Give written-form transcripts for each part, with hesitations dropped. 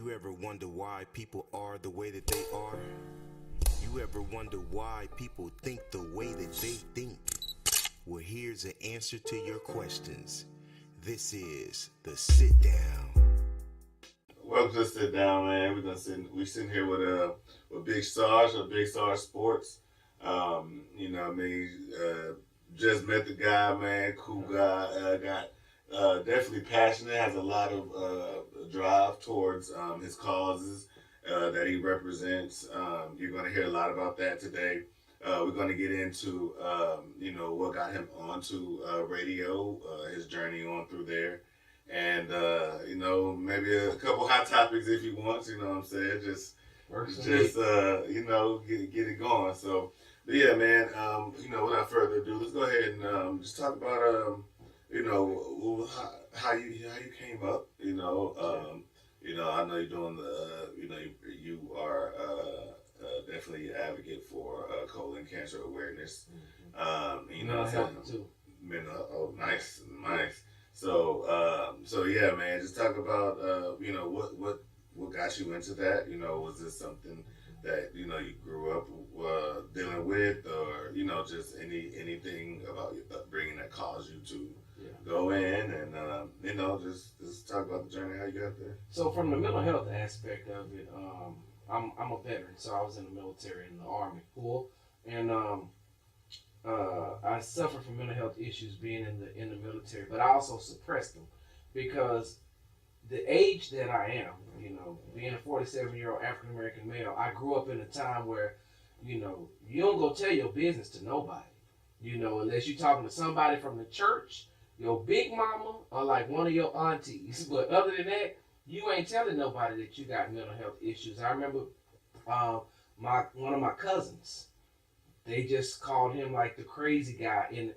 You ever wonder why people are the way that they are? You ever wonder why people think the way that they think? Well, here's an answer to your questions. This is the Sit Down. Welcome to Sit Down, man. We sitting here with Big Sarge of Big Sarge Sports. Just met the guy, man. Cool guy. Got definitely passionate. Has a lot of drive towards his causes that he represents. You're going to hear a lot about that today. We're going to get into what got him onto radio, his journey on through there, and maybe a couple hot topics if he wants. You know what I'm saying? Get it going. So, but yeah, man. Without further ado, let's go ahead and just talk about how you came up. I know you're doing you are definitely an advocate for colon cancer awareness. Mental health too. Nice, nice. So yeah, man. Just talk about what got you into that. Was this something that you grew up dealing with, or just anything about your upbringing that caused you to go in and just talk about the journey, how you got there. So from the mental health aspect of it, I'm a veteran, so I was in the military in the Army Corps, and I suffered from mental health issues being in the military, but I also suppressed them because the age that I am, being a 47-year-old African American male, I grew up in a time where, you don't go tell your business to nobody, unless you're talking to somebody from the church, your big mama, or like one of your aunties. But other than that, you ain't telling nobody that you got mental health issues. I remember one of my cousins, they just called him like the crazy guy in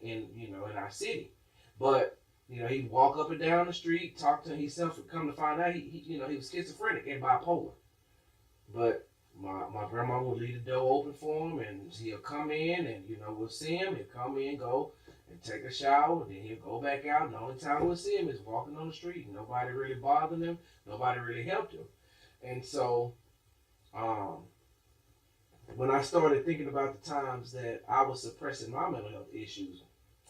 our city. But he'd walk up and down the street, talk to himself, and come to find out he was schizophrenic and bipolar. But my grandma would leave the door open for him, and he'll come in, and we'll see him. He'll come in, go and take a shower, then he'll go back out. And the only time we'll see him is walking on the street. Nobody really bothered him. Nobody really helped him. And so, when I started thinking about the times that I was suppressing my mental health issues,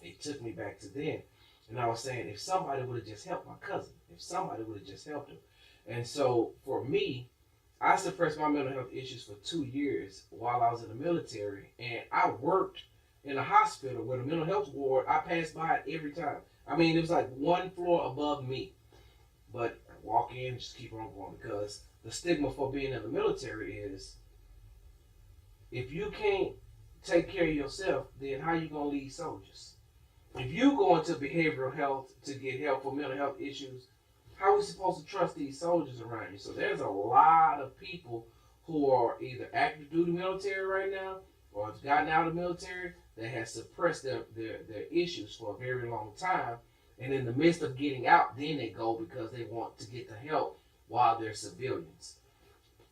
it took me back to then. And I was saying, if somebody would have just helped my cousin, if somebody would have just helped him. And so for me, I suppressed my mental health issues for 2 years while I was in the military. And I worked in a hospital with a mental health ward. I passed by it every time. I mean, it was like one floor above me. But I walk in and just keep on going, because the stigma for being in the military is, if you can't take care of yourself, then how you going to lead soldiers? If you go into behavioral health to get help for mental health issues, how are we supposed to trust these soldiers around you? So there's a lot of people who are either active duty military right now or have gotten out of the military that has suppressed their issues for a very long time. And in the midst of getting out, then they go because they want to get the help while they're civilians.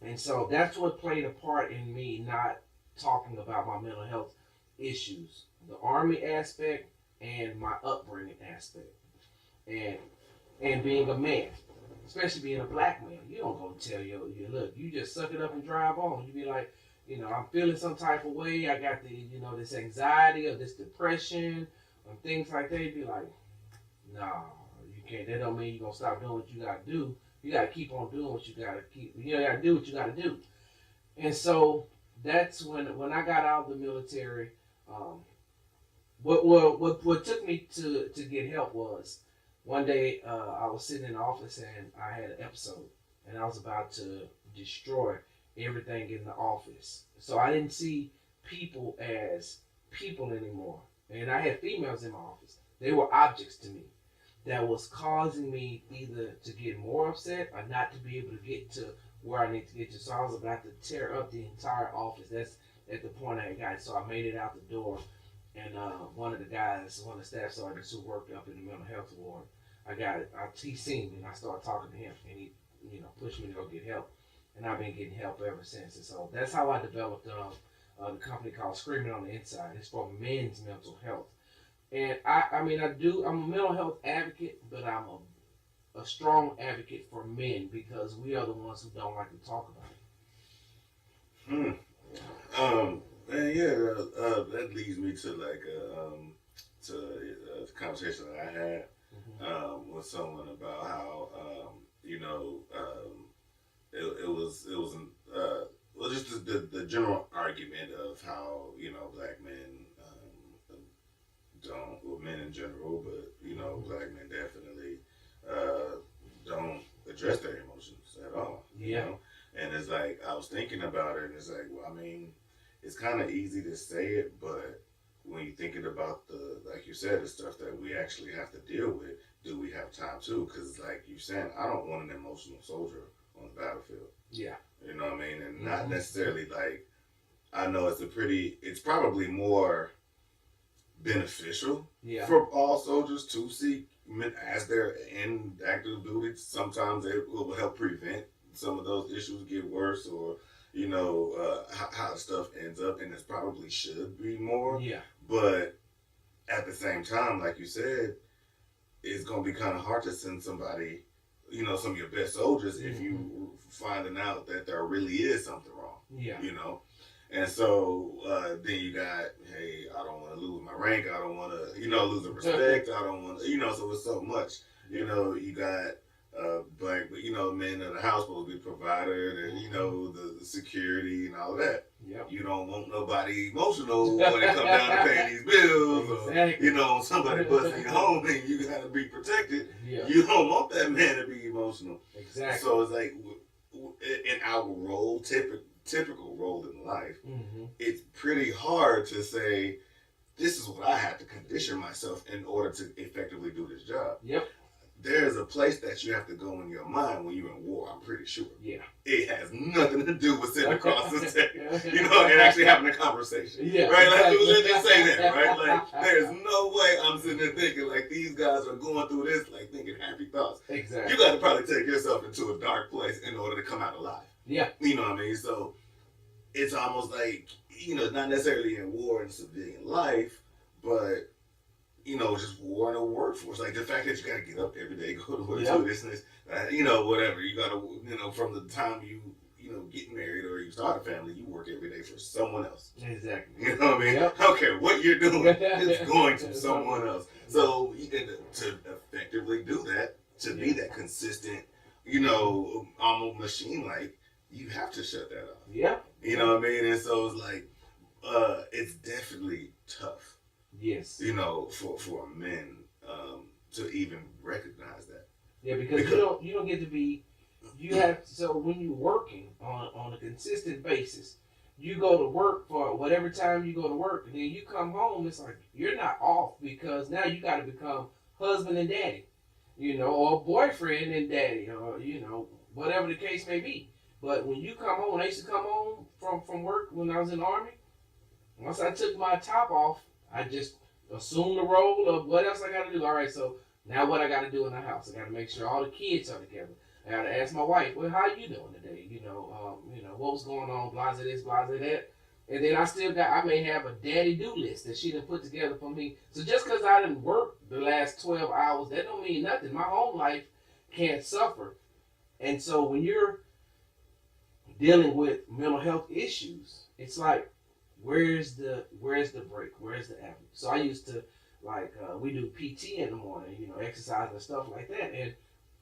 And so that's what played a part in me not talking about my mental health issues, the Army aspect and my upbringing aspect, and being a man, especially being a black man. You don't go tell you look, you just suck it up and drive on. You be like, I'm feeling some type of way. I got this anxiety or this depression and things like that. You be like, nah, you can't. That don't mean you're gonna stop doing what you gotta do. You gotta keep on doing what you gotta keep. You gotta do what you gotta do. And so that's when I got out of the military. What took me to get help was one day I was sitting in the office and I had an episode, and I was about to destroy everything in the office. So I didn't see people as people anymore, and I had females in my office. They were objects to me that was causing me either to get more upset or not to be able to get to where I need to get to. So I was about to tear up the entire office. That's at the point I got. So I made it out the door, and one of the staff sergeants who worked up in the mental health ward, he seen me, and I started talking to him, and he pushed me to go get help, and I've been getting help ever since. And so that's how I developed the company called Screaming on the Inside. It's for men's mental health. And I'm a mental health advocate, but I'm a strong advocate for men because we are the ones who don't like to talk about it. And yeah, that leads me to like to a conversation that I had with someone about how it was well, just the general argument of how black men don't, well, men in general, but black men definitely don't address their emotions at all. And it's like I was thinking about it, and it's like, well, I mean, it's kind of easy to say it, but when you're thinking about the, like you said, the stuff that we actually have to deal with, do we have time to? Because like you saying, I don't want an emotional soldier on the battlefield. Yeah. You know what I mean? And not necessarily like, I know it's probably more beneficial for all soldiers to seek as they're in active duty. Sometimes it will help prevent some of those issues get worse, or how stuff ends up, and it probably should be more. Yeah. But at the same time, like you said, it's gonna be kind of hard to send somebody, some of your best soldiers, if you finding out that there really is something wrong. Yeah. And so then you got, hey, I don't want to lose my rank. I don't want to, lose the respect. I don't want to, so it's so much. You got black, men of the house supposed to be provider, and the security and all of that. Yep. You don't want nobody emotional when it comes down to paying these bills, exactly. or somebody busting your home, and you got to be protected. Yeah. You don't want that man to be emotional. Exactly. So it's like in our role, typical role in life, it's pretty hard to say, this is what I have to condition myself in order to effectively do this job. Yep. There's a place that you have to go in your mind when you're in war, I'm pretty sure. Yeah. It has nothing to do with sitting across the table, and actually having a conversation. Yeah. Right? Like, let's just say that, right? Like, there's no way I'm sitting there thinking, like, these guys are going through this, like, thinking happy thoughts. Exactly. You got to probably take yourself into a dark place in order to come out alive. Yeah. You know what I mean? So it's almost like, not necessarily in war and civilian life, but, just war in a workforce. Like the fact that you got to get up every day, go to work, do this and this, whatever. You got to, from the time you, get married or you start a family, you work every day for someone else. Exactly. You know what I mean? Yep. Okay, what you're doing is going to someone else. So to effectively do that, to be that consistent, almost machine-like, you have to shut that off. Yeah. You know what I mean? And so it's like, it's definitely tough. Yes. For men to even recognize that. Yeah, because you don't get to be, so when you're working on a consistent basis, you go to work for whatever time you go to work, and then you come home, it's like you're not off because now you got to become husband and daddy, or boyfriend and daddy, or whatever the case may be. But when you come home, I used to come home from work when I was in the Army. Once I took my top off, I just assumed the role of what else I got to do. All right, so now what I got to do in the house? I got to make sure all the kids are together. I got to ask my wife, well, how you doing today? What was going on? Blase this, blase that. And then I may have a daddy do list that she done put together for me. So just because I didn't work the last 12 hours, that don't mean nothing. My home life can't suffer. And so when you're dealing with mental health issues, it's like, where's the break? Where's the avenue? So I used to, we do PT in the morning, exercise and stuff like that. And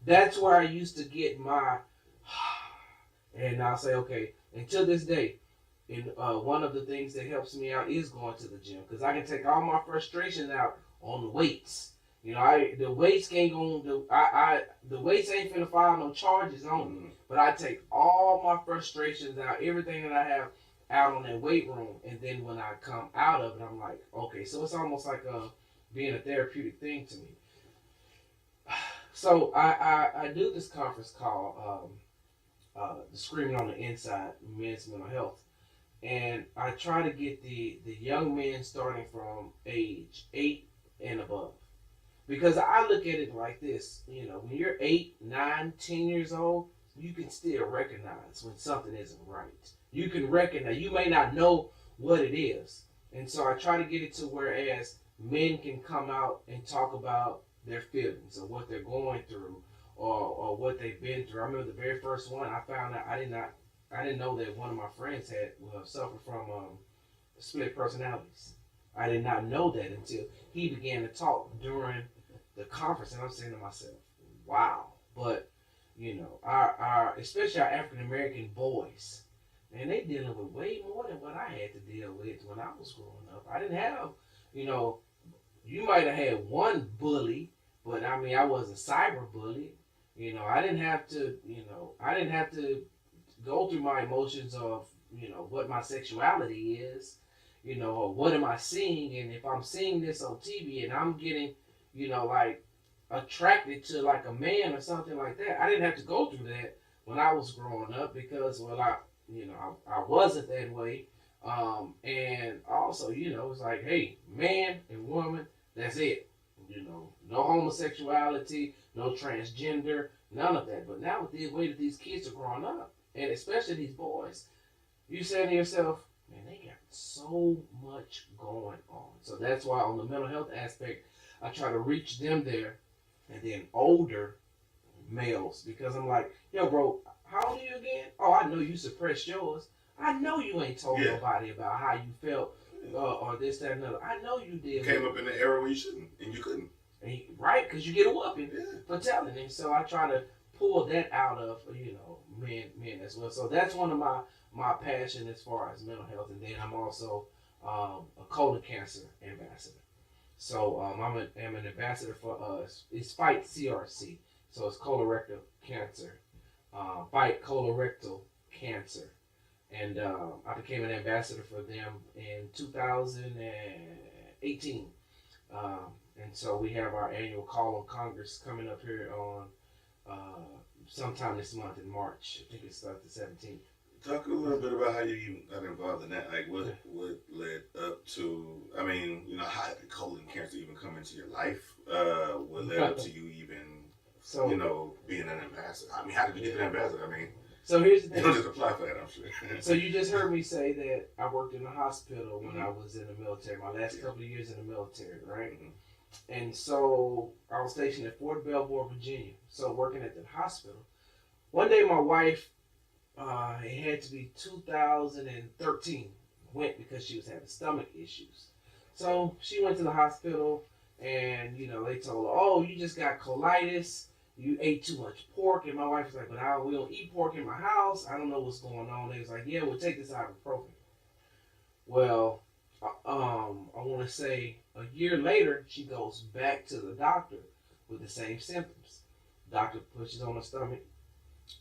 that's where I used to get my, and I'll say, okay, and to this day, and one of the things that helps me out is going to the gym, because I can take all my frustrations out on the weights. The weights can't go, the weights ain't finna file no charges on me, but I take all my frustrations out, everything that I have out on that weight room, and then when I come out of it, I'm like, okay, so it's almost like being a therapeutic thing to me. So I do this conference call, the Screaming on the Inside, Men's Mental Health, and I try to get the young men starting from age 8 and above. Because I look at it like this, when you're 8, 9, 10 years old, you can still recognize when something isn't right. You can recognize, you may not know what it is. And so I try to get it to whereas men can come out and talk about their feelings or what they're going through, or what they've been through. I remember the very first one I found out. I didn't know that one of my friends had suffered from split personalities. I did not know that until he began to talk during the conference, and I'm saying to myself, "Wow!" But you know, our especially our African American boys, man, they dealing with way more than what I had to deal with when I was growing up. I didn't have, you know, you might have had one bully, but I mean, I wasn't cyber bullied. You know, I didn't have to go through my emotions of, what my sexuality is, or what am I seeing, and if I'm seeing this on TV and I'm getting, like attracted to like a man or something like that. I didn't have to go through that when I was growing up because, well, I wasn't that way. And also, it's like, hey, man and woman, that's it. No homosexuality, no transgender, none of that. But now with the way that these kids are growing up, and especially these boys, you say to yourself, man, they got so much going on. So that's why on the mental health aspect, I try to reach them there, and then older males, because I'm like, yo, bro, how old are you again? Oh, I know you suppressed yours. I know you ain't told nobody about how you felt or this, that, and another. I know you did. You came up in the era where you shouldn't, and you couldn't. Right, because you get a whooping for telling him. So I try to pull that out of, men as well. So that's one of my passion as far as mental health. And then I'm also a colon cancer ambassador. So I'm an ambassador for it's Fight CRC. So it's colorectal cancer. Fight colorectal cancer. And I became an ambassador for them in 2018. And so we have our annual call on Congress coming up here on sometime this month in March. I think it starts the 17th. Talk a little bit about how you even got involved in that. Like, what led up to, how did colon cancer even come into your life? What led up to you even, being an ambassador? I mean, how did you get an ambassador? So here's the thing. You don't just apply for that, I'm sure. So you just heard me say that I worked in the hospital when I was in the military, my last couple of years in the military, right? Mm-hmm. And so I was stationed at Fort Belvoir, Virginia. So working at the hospital. One day my wife, it had to be 2013, went because she was having stomach issues. So she went to the hospital and, they told her, oh, you just got colitis. You ate too much pork. And my wife was like, but we don't eat pork in my house. I don't know what's going on. They was like, yeah, we'll take this ibuprofen. Well, I want to say a year later, she goes back to the doctor with the same symptoms. Doctor pushes on her stomach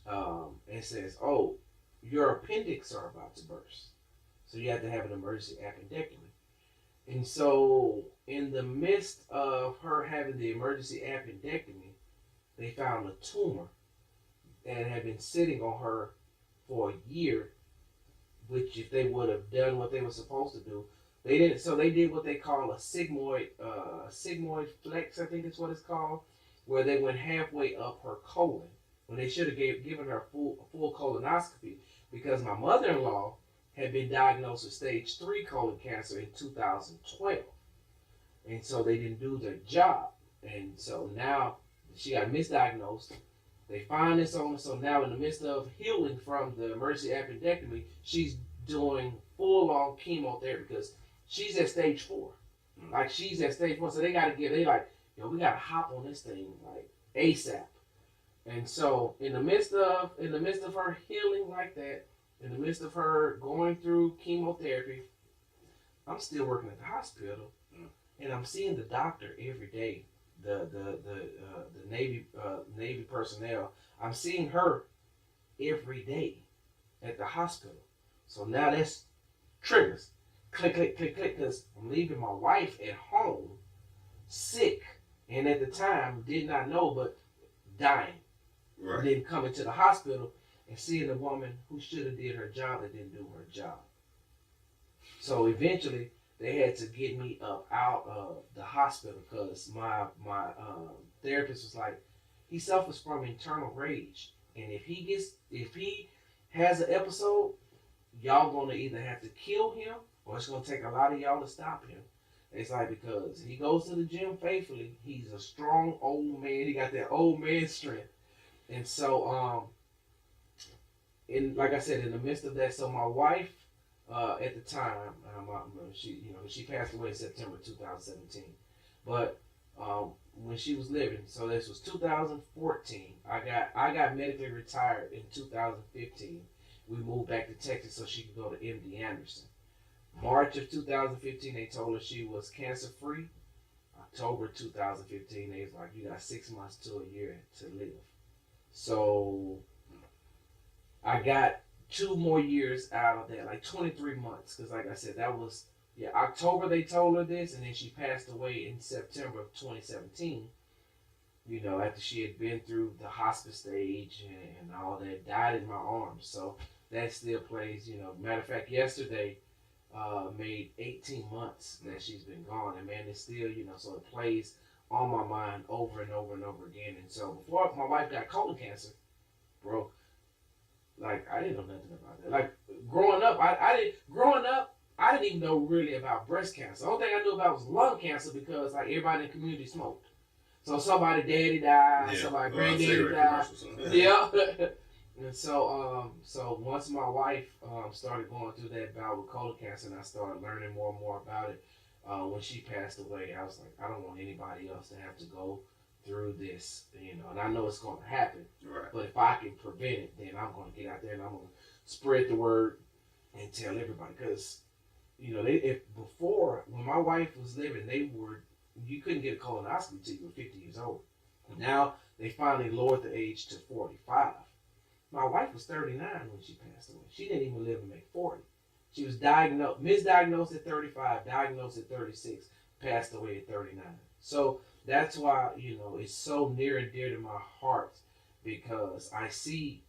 and says, oh, your appendix are about to burst. So you have to have an emergency appendectomy. And so in the midst of her having the emergency appendectomy, they found a tumor that had been sitting on her for a year, which if they would have done what they were supposed to do, they didn't. So they did what they call a sigmoid flex, I think is what it's called, where they went halfway up her colon when they should have given her a full colonoscopy, because my mother-in-law had been diagnosed with stage 3 colon cancer in 2012. And so they didn't do their job. And so now she got misdiagnosed. They find this on her. So now in the midst of healing from the emergency appendectomy, she's doing full-on chemotherapy because she's at stage 4. Like, she's at stage 4. So they got to we got to hop on this thing like ASAP. And so in the midst of her healing like that, in the midst of her going through chemotherapy, I'm still working at the hospital, and I'm seeing the doctor every day. The Navy personnel. I'm seeing her every day at the hospital. So now that's triggers. Click, click, click, click, because I'm leaving my wife at home, sick, and at the time did not know, but dying. Right. And then coming to the hospital and seeing a woman who should have did her job that didn't do her job. So eventually they had to get me up out of the hospital because my therapist was like, he suffers from internal rage, and if he has an episode, y'all gonna either have to kill him or it's gonna take a lot of y'all to stop him. It's like, because he goes to the gym faithfully, he's a strong old man, he got that old man strength. And so, in like I said, in the midst of that, so my wife, at the time, she passed away in September 2017, but when she was living, so this was 2014. I got medically retired in 2015. We moved back to Texas so she could go to MD Anderson. March of 2015, they told her she was cancer free. October 2015, they was like, you got 6 months to a year to live. So I got 2 more years out of that, like 23 months. Because like I said, that was, October they told her this, and then she passed away in September of 2017. After she had been through the hospice stage and all that, died in my arms. So that still plays, matter of fact, yesterday made 18 months that she's been gone. And man, it's still, so it plays on my mind over and over and over again. And so before my wife got colon cancer, bro, like I didn't know nothing about that. Like growing up, I didn't even know really about breast cancer. The only thing I knew about was lung cancer because like everybody in the community smoked. So somebody daddy died, somebody granddaddy died. Yeah. And so once my wife started going through that bout with colon cancer, and I started learning more and more about it, when she passed away, I was like, I don't want anybody else to have to go through this, and I know it's going to happen. Right. But if I can prevent it, then I'm going to get out there and I'm going to spread the word and tell everybody. Because, before, when my wife was living, you couldn't get a colonoscopy until you were 50 years old. Now, they finally lowered the age to 45. My wife was 39 when she passed away. She didn't even live to make 40. She was misdiagnosed at 35, diagnosed at 36, passed away at 39. So that's why, it's so near and dear to my heart, because I see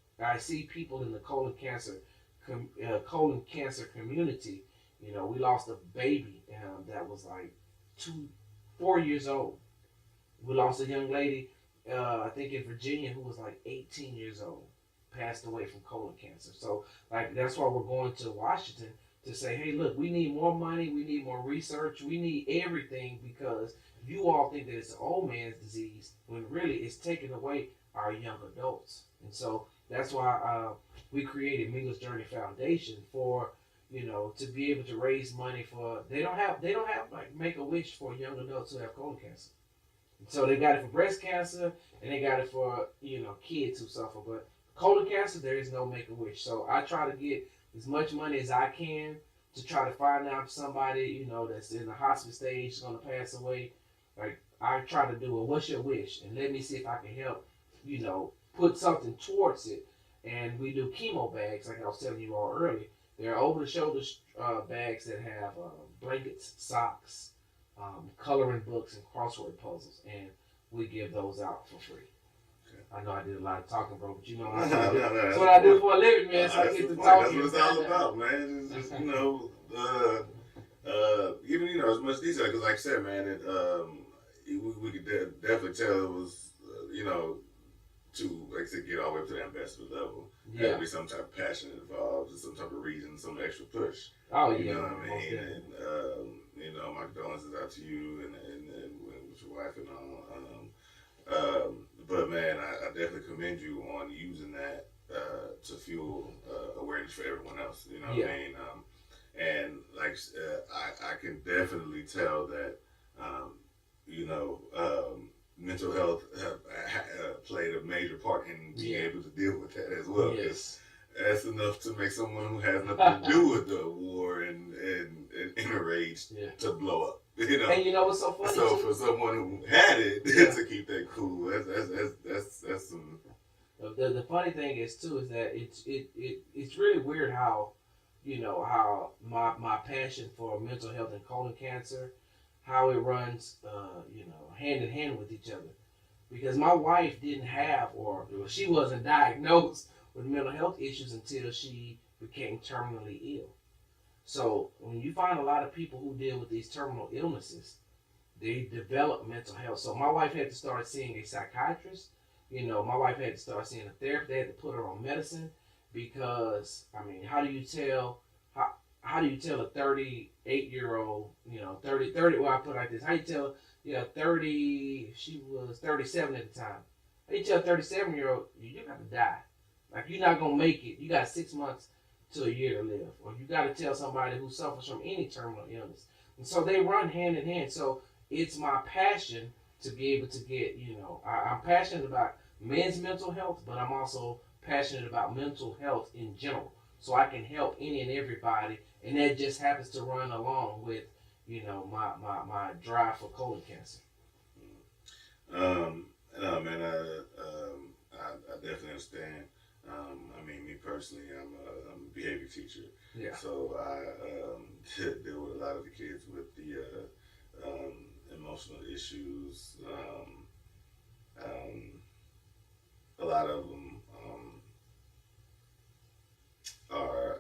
people in the colon cancer community. We lost a baby that was like 4 years old. We lost a young lady, I think in Virginia, who was like 18 years old, passed away from colon cancer. So like that's why we're going to Washington to say, hey, look, we need more money, we need more research, we need everything, because you all think that it's an old man's disease when really it's taking away our young adults. And so that's why we created Mingle's Journey Foundation for, to be able to raise money for, they don't have like Make-A-Wish for young adults who have colon cancer. And so they got it for breast cancer and they got it for, kids who suffer. But colon cancer, there is no Make-A-Wish. So I try to get as much money as I can to try to find out if somebody, that's in the hospice stage is going to pass away. Like, I try to do what's your wish? And let me see if I can help, put something towards it. And we do chemo bags, like I was telling you all earlier. They're over-the-shoulder bags that have blankets, socks, coloring books, and crossword puzzles. And we give those out for free. I know I did a lot of talking, bro, but that's what I do for a living, man. So I get to talk. That's what it's all about, man. It's just, even as much detail, because like I said, man, we could definitely tell it was, to like I said, get all the way up to the ambassador level. Yeah. There had to be some type of passion involved, and some type of reason, some extra push. Oh yeah. You know what I mean? And my condolences out to you and with your wife and all. But man, I definitely commend you on using that to fuel awareness for everyone else. You know what I mean? And like I can definitely tell that mental health have played a major part in being able to deal with that as well. Yes. That's enough to make someone who has nothing to do with the war and enraged to blow up. And what's so funny? So for someone who had it to keep that cool, that's some. The funny thing is too is that it's really weird how how my passion for mental health and colon cancer, how it runs hand in hand with each other, because my wife didn't have or she wasn't diagnosed with mental health issues until she became terminally ill. So when you find a lot of people who deal with these terminal illnesses, they develop mental health. So my wife had to start seeing a psychiatrist. My wife had to start seeing a therapist. They had to put her on medicine because, how do you tell how do you tell a 38-year-old, 30, well, I put it like this, how you tell, 30, she was 37 at the time. They tell 37-year-old, you got to die. Like, you're not going to make it. You got 6 months to a year to live. Or you got to tell somebody who suffers from any terminal illness. And so they run hand in hand. So it's my passion to be able to get, I'm passionate about men's mental health, but I'm also passionate about mental health in general. So I can help any and everybody. And that just happens to run along with, my drive for colon cancer. No, man, I definitely understand. I mean, me personally, I'm a behavior teacher. Yeah. So I deal with a lot of the kids with the emotional issues. A lot of them are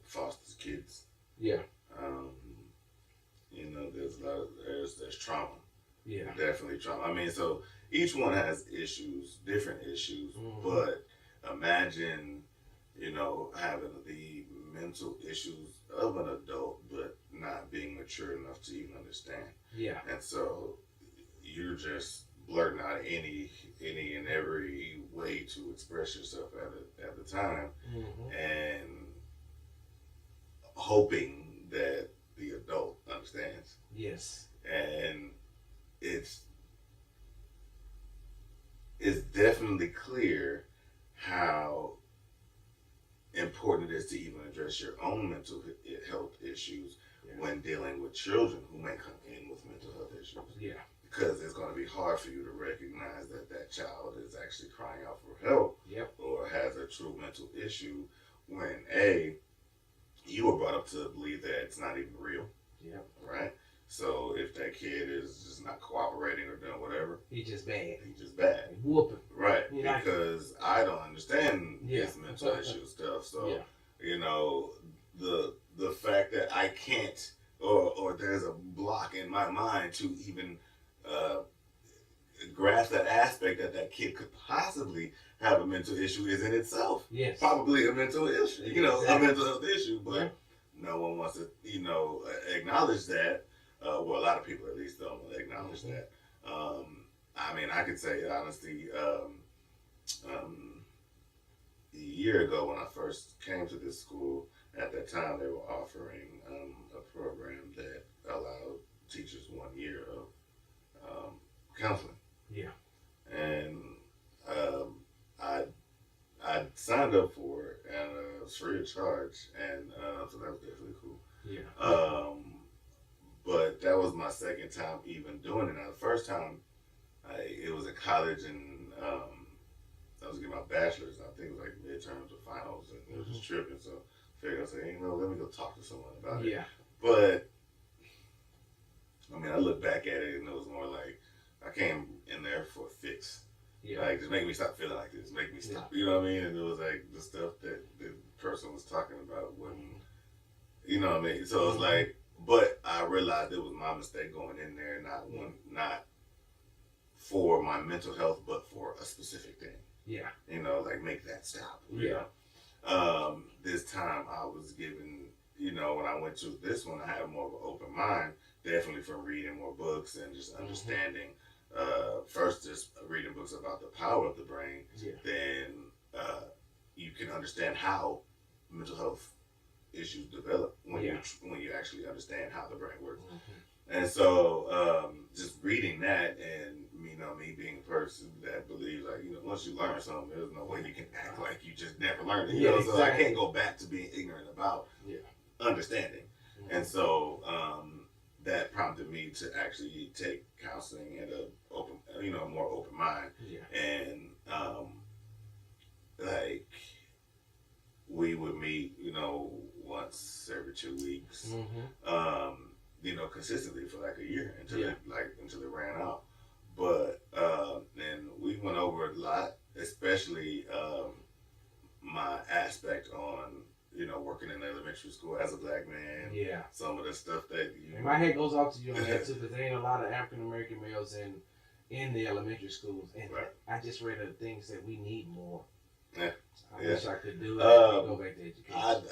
foster kids. Yeah. There's trauma. Yeah. Definitely trauma. I mean, so each one has issues, different issues, Mm-hmm. but imagine, having the mental issues of an adult, but not being mature enough to even understand. Yeah. And so you're just blurting out any and every way to express yourself at the time, Mm-hmm. and hoping that the adult understands. Yes. And it's definitely clear how important it is to even address your own mental health issues when dealing with children who may come in with mental health issues. Yeah. Because it's going to be hard for you to recognize that child is actually crying out for help. Yep. Or has a true mental issue when A, you were brought up to believe that it's not even real. Yep. Right? So if that kid is just not cooperating or doing whatever, He's just bad. he's just bad. Whooping. Right. Yeah. Because I don't understand Yeah. this mental issue stuff. So, Yeah. the fact that I can't, or there's a block in my mind to even grasp that aspect that kid could possibly have a mental issue is in itself Yes. probably a mental issue, Exactly. a mental health issue, but no one wants to, acknowledge that. Well, a lot of people at least don't acknowledge that. I mean, I could say honestly, a year ago when I first came to this school, at that time they were offering a program that allowed teachers 1 year of counseling. Yeah. And I signed up for it, and it was free of charge, and so that was definitely cool. Yeah. But that was my second time even doing it. Now, the first time, it was in college, and I was getting my bachelor's. I think it was like midterms or finals, and it was just tripping. So I figured, I said, let me go talk to someone about it. Yeah. But I mean, I look back at it, and it was more like I came in there for a fix. Yeah. Like, just make me stop feeling like this. Make me stop. You know what I mean? And it was like the stuff that the person was talking about wasn't, you know what I mean? So it was like, but I realized it was my mistake going in there, not for my mental health, but for a specific thing. Yeah. Like make that stop. Yeah. This time I was given, when I went to this one, I had more of an open mind, definitely from reading more books and just understanding, first just reading books about the power of the brain, then you can understand how mental health issues develop when you actually understand how the brain works. And so just reading that, and me being a person that believes, like, once you learn something, there's no way you can act like you just never learned it. So I can't go back to being ignorant about understanding. And so that prompted me to actually take counseling at a more open mind. And like we would meet, once every 2 weeks, consistently for like a year until it ran out. But then we went over a lot, especially my aspect on working in elementary school as a black man. Yeah. Some of the stuff that and my head goes off to you on that too, because there ain't a lot of African American males in the elementary schools, and I just read the things that we need more. I wish I could do it. Go back to education.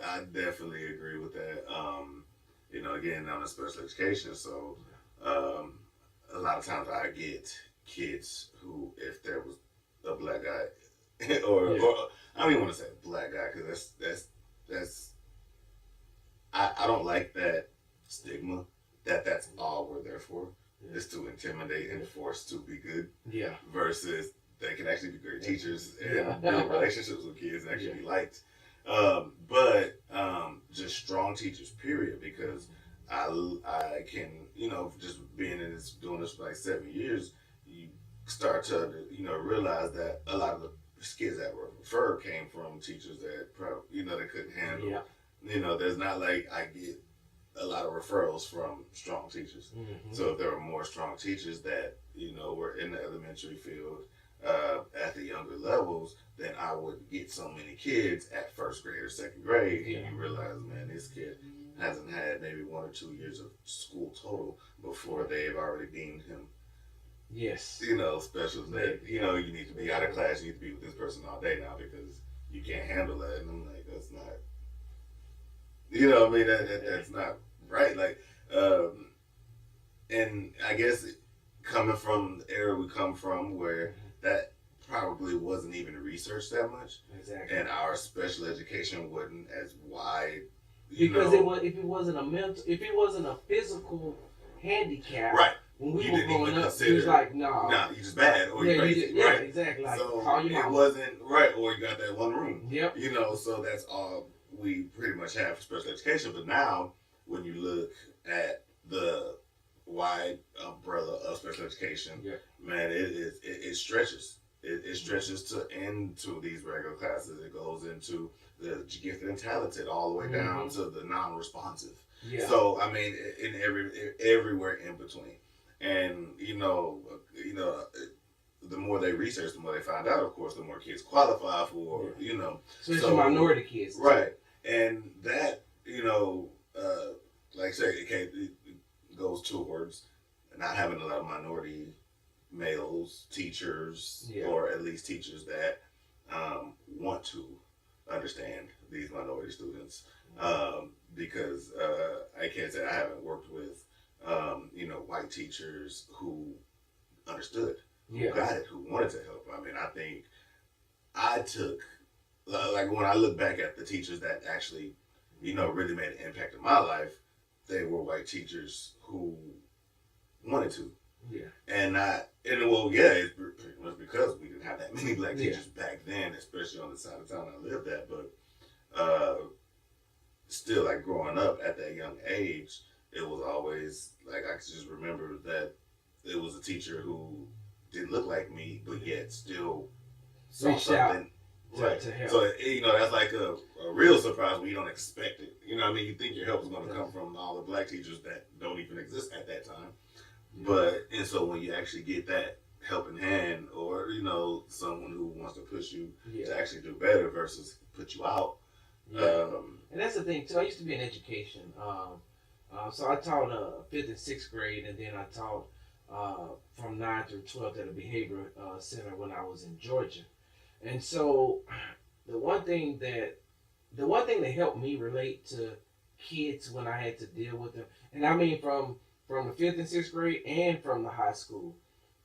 I definitely agree with that. Again, I'm in special education, so a lot of times I get kids who, if there was a black guy, or I don't even want to say black guy because that's I don't like that stigma that's all we're there for is to intimidate and force to be good. Yeah. Versus they can actually be great teachers and build relationships with kids and actually be liked. But just strong teachers, period, because I can, just being in this, doing this for like 7 years, you start to, realize that a lot of the kids that were referred came from teachers that probably, they couldn't handle. Yeah. There's not like I get a lot of referrals from strong teachers. Mm-hmm. So if there were more strong teachers that, were in the elementary field at the younger levels, then I would get so many kids at first grade or second grade. Yeah. And you realize, man, this kid hasn't had maybe 1 or 2 years of school total before they've already deemed him. Yes. Special that, you need to be out of class, you need to be with this person all day now because you can't handle that. And I'm like, that's not, that's not right. Like, and I guess coming from the era we come from where that probably wasn't even researched that much. Exactly. And our special education wasn't as wide. Because if it wasn't a physical handicap. Right. When we were growing up, it was like, nah, you just bad, or you're crazy. Right, exactly. Like, so call your mom. It wasn't, right, or you got that one room. Yep. So that's all we pretty much have for special education. But now, when you look at the wide umbrella of special education, man, it stretches. It stretches into these regular classes. It goes into the gifted and talented, all the way down to the non-responsive. Yeah. So, I mean, in everywhere in between. And, the more they research, the more they find out, of course, the more kids qualify for, Especially minority kids. Right. And that, like I say, it goes towards not having a lot of minority males, teachers, or at least teachers that want to understand these minority students. Because I can't say I haven't worked with, white teachers who understood, who got it, who wanted to help. I mean, I think I took, like when I look back at the teachers that actually, really made an impact in my life, they were white teachers who wanted to. Yeah. It's pretty much because we didn't have that many black teachers back then, especially on the side of town I lived at. But still, like growing up at that young age, it was always like I could just remember that it was a teacher who didn't look like me, but yet still saw something. Right. To help. So that's like a real surprise when you don't expect it. You think your help is going to come from all the black teachers that don't even exist at that time. And so when you actually get that helping hand, or someone who wants to push you to actually do better versus put you out. And that's the thing too. I used to be in education, so I taught 5th and 6th grade, and then I taught from 9th through 12th at a behavior center when I was in Georgia. And so the one thing that helped me relate to kids when I had to deal with them, and I mean from the 5th and 6th grade and from the high school,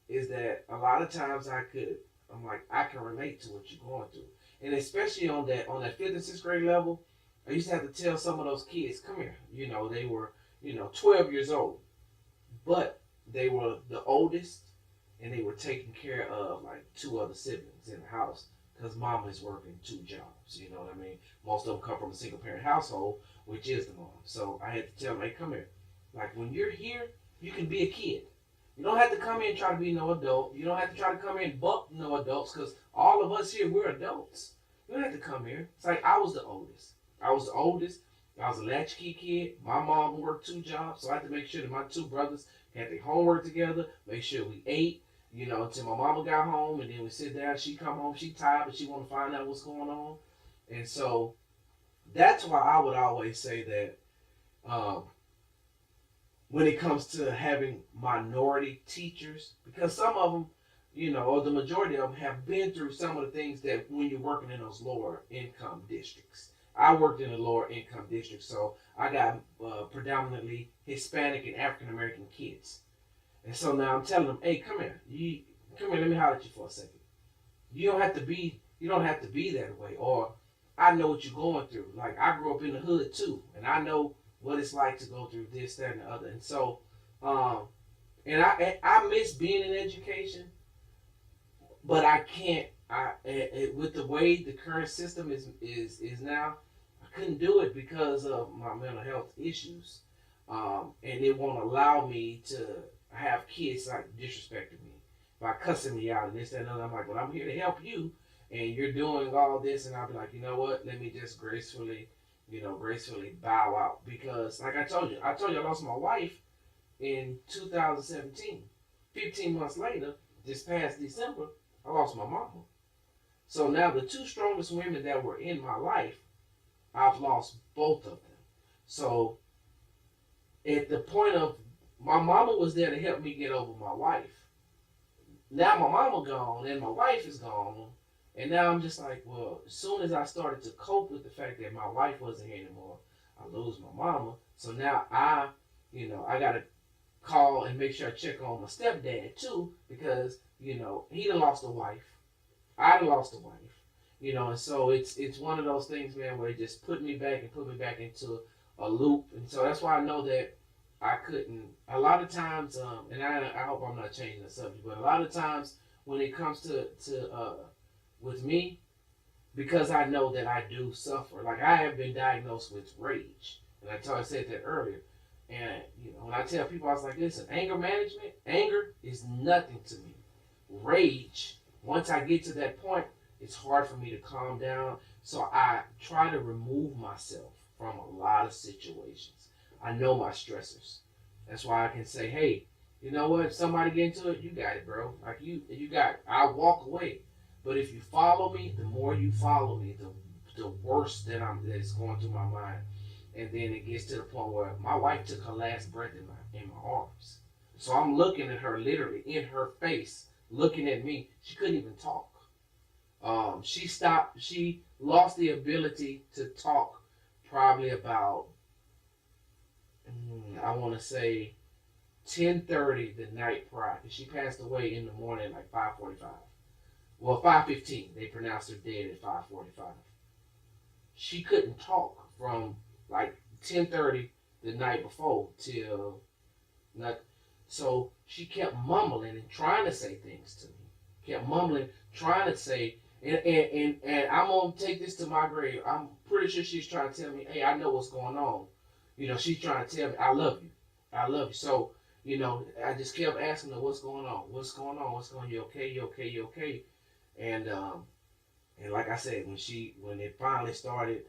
is that a lot of times I can relate to what you're going through. And especially on that 5th and 6th grade level, I used to have to tell some of those kids, come here. They were, 12 years old, but they were the oldest, and they were taking care of like 2 other siblings in the house because mom is working 2 jobs. You know what I mean? Most of them come from a single parent household, which is the mom. So I had to tell them, hey, come here. Like when you're here, you can be a kid. You don't have to come in and try to be no adult. You don't have to try to come in and buck no adults, because all of us here, we're adults. You don't have to come here. It's like I was the oldest. I was a latchkey kid. My mom worked 2 jobs, so I had to make sure that my 2 brothers had their homework together, make sure we ate, until my mama got home, and then we sit down, she come home, she tired, but she want to find out what's going on. And so that's why I would always say that when it comes to having minority teachers, because some of them, or the majority of them have been through some of the things that when you're working in those lower income districts. I worked in a lower income district, so I got predominantly Hispanic and African American kids. And so now I'm telling them, hey, come here. come here, let me holler at you for a second. You don't have to be that way. Or I know what you're going through. Like I grew up in the hood too, and I know what it's like to go through this, that, and the other. And so, and I miss being in education, but I can't. With the way the current system is now, I couldn't do it because of my mental health issues, and it won't allow me to have kids like disrespecting me by cussing me out and this, that, and other. I'm like, well, I'm here to help you, and you're doing all this, and I'll be like, you know what? Let me just gracefully bow out because, like I told you, I lost my wife in 2017. 15 months later, this past December, I lost my mama. So now the two strongest women that were in my life, I've lost both of them. So at the point of my mama was there to help me get over my wife. Now my mama gone and my wife is gone. And now I'm just like, well, as soon as I started to cope with the fact that my wife wasn't here anymore, I lose my mama. So now I got to call and make sure I check on my stepdad too because, he done lost a wife. I lost a wife, and so it's one of those things, man, where it just put me back into a loop, and so that's why I know that I couldn't. A lot of times, and I hope I'm not changing the subject, but a lot of times when it comes to with me, because I know that I do suffer. Like I have been diagnosed with rage, and I said that earlier, and when I tell people, I was like, listen, anger is nothing to me. Rage. Once I get to that point, it's hard for me to calm down. So I try to remove myself from a lot of situations. I know my stressors. That's why I can say, hey, you know what? If somebody get into it, you got it, bro. Like you got it. I'll walk away. But if you follow me, the more you follow me, the worse that's going through my mind. And then it gets to the point where my wife took her last breath in my arms. So I'm looking at her literally in her face, looking at me. She couldn't even talk. She stopped. She lost the ability to talk probably about, I want to say, 10:30 the night prior. She passed away in the morning like 5:45. Well, 5:15. They pronounced her dead at 5:45. She couldn't talk from like 10:30 the night before till not. So she kept mumbling and trying to say things to me. Kept mumbling, trying to say, and I'm gonna take this to my grave. I'm pretty sure she's trying to tell me, hey, I know what's going on. She's trying to tell me, I love you. I love you. So, I just kept asking her, what's going on? What's going on? What's going on? You okay? You okay? You okay? And like I said, when it finally started,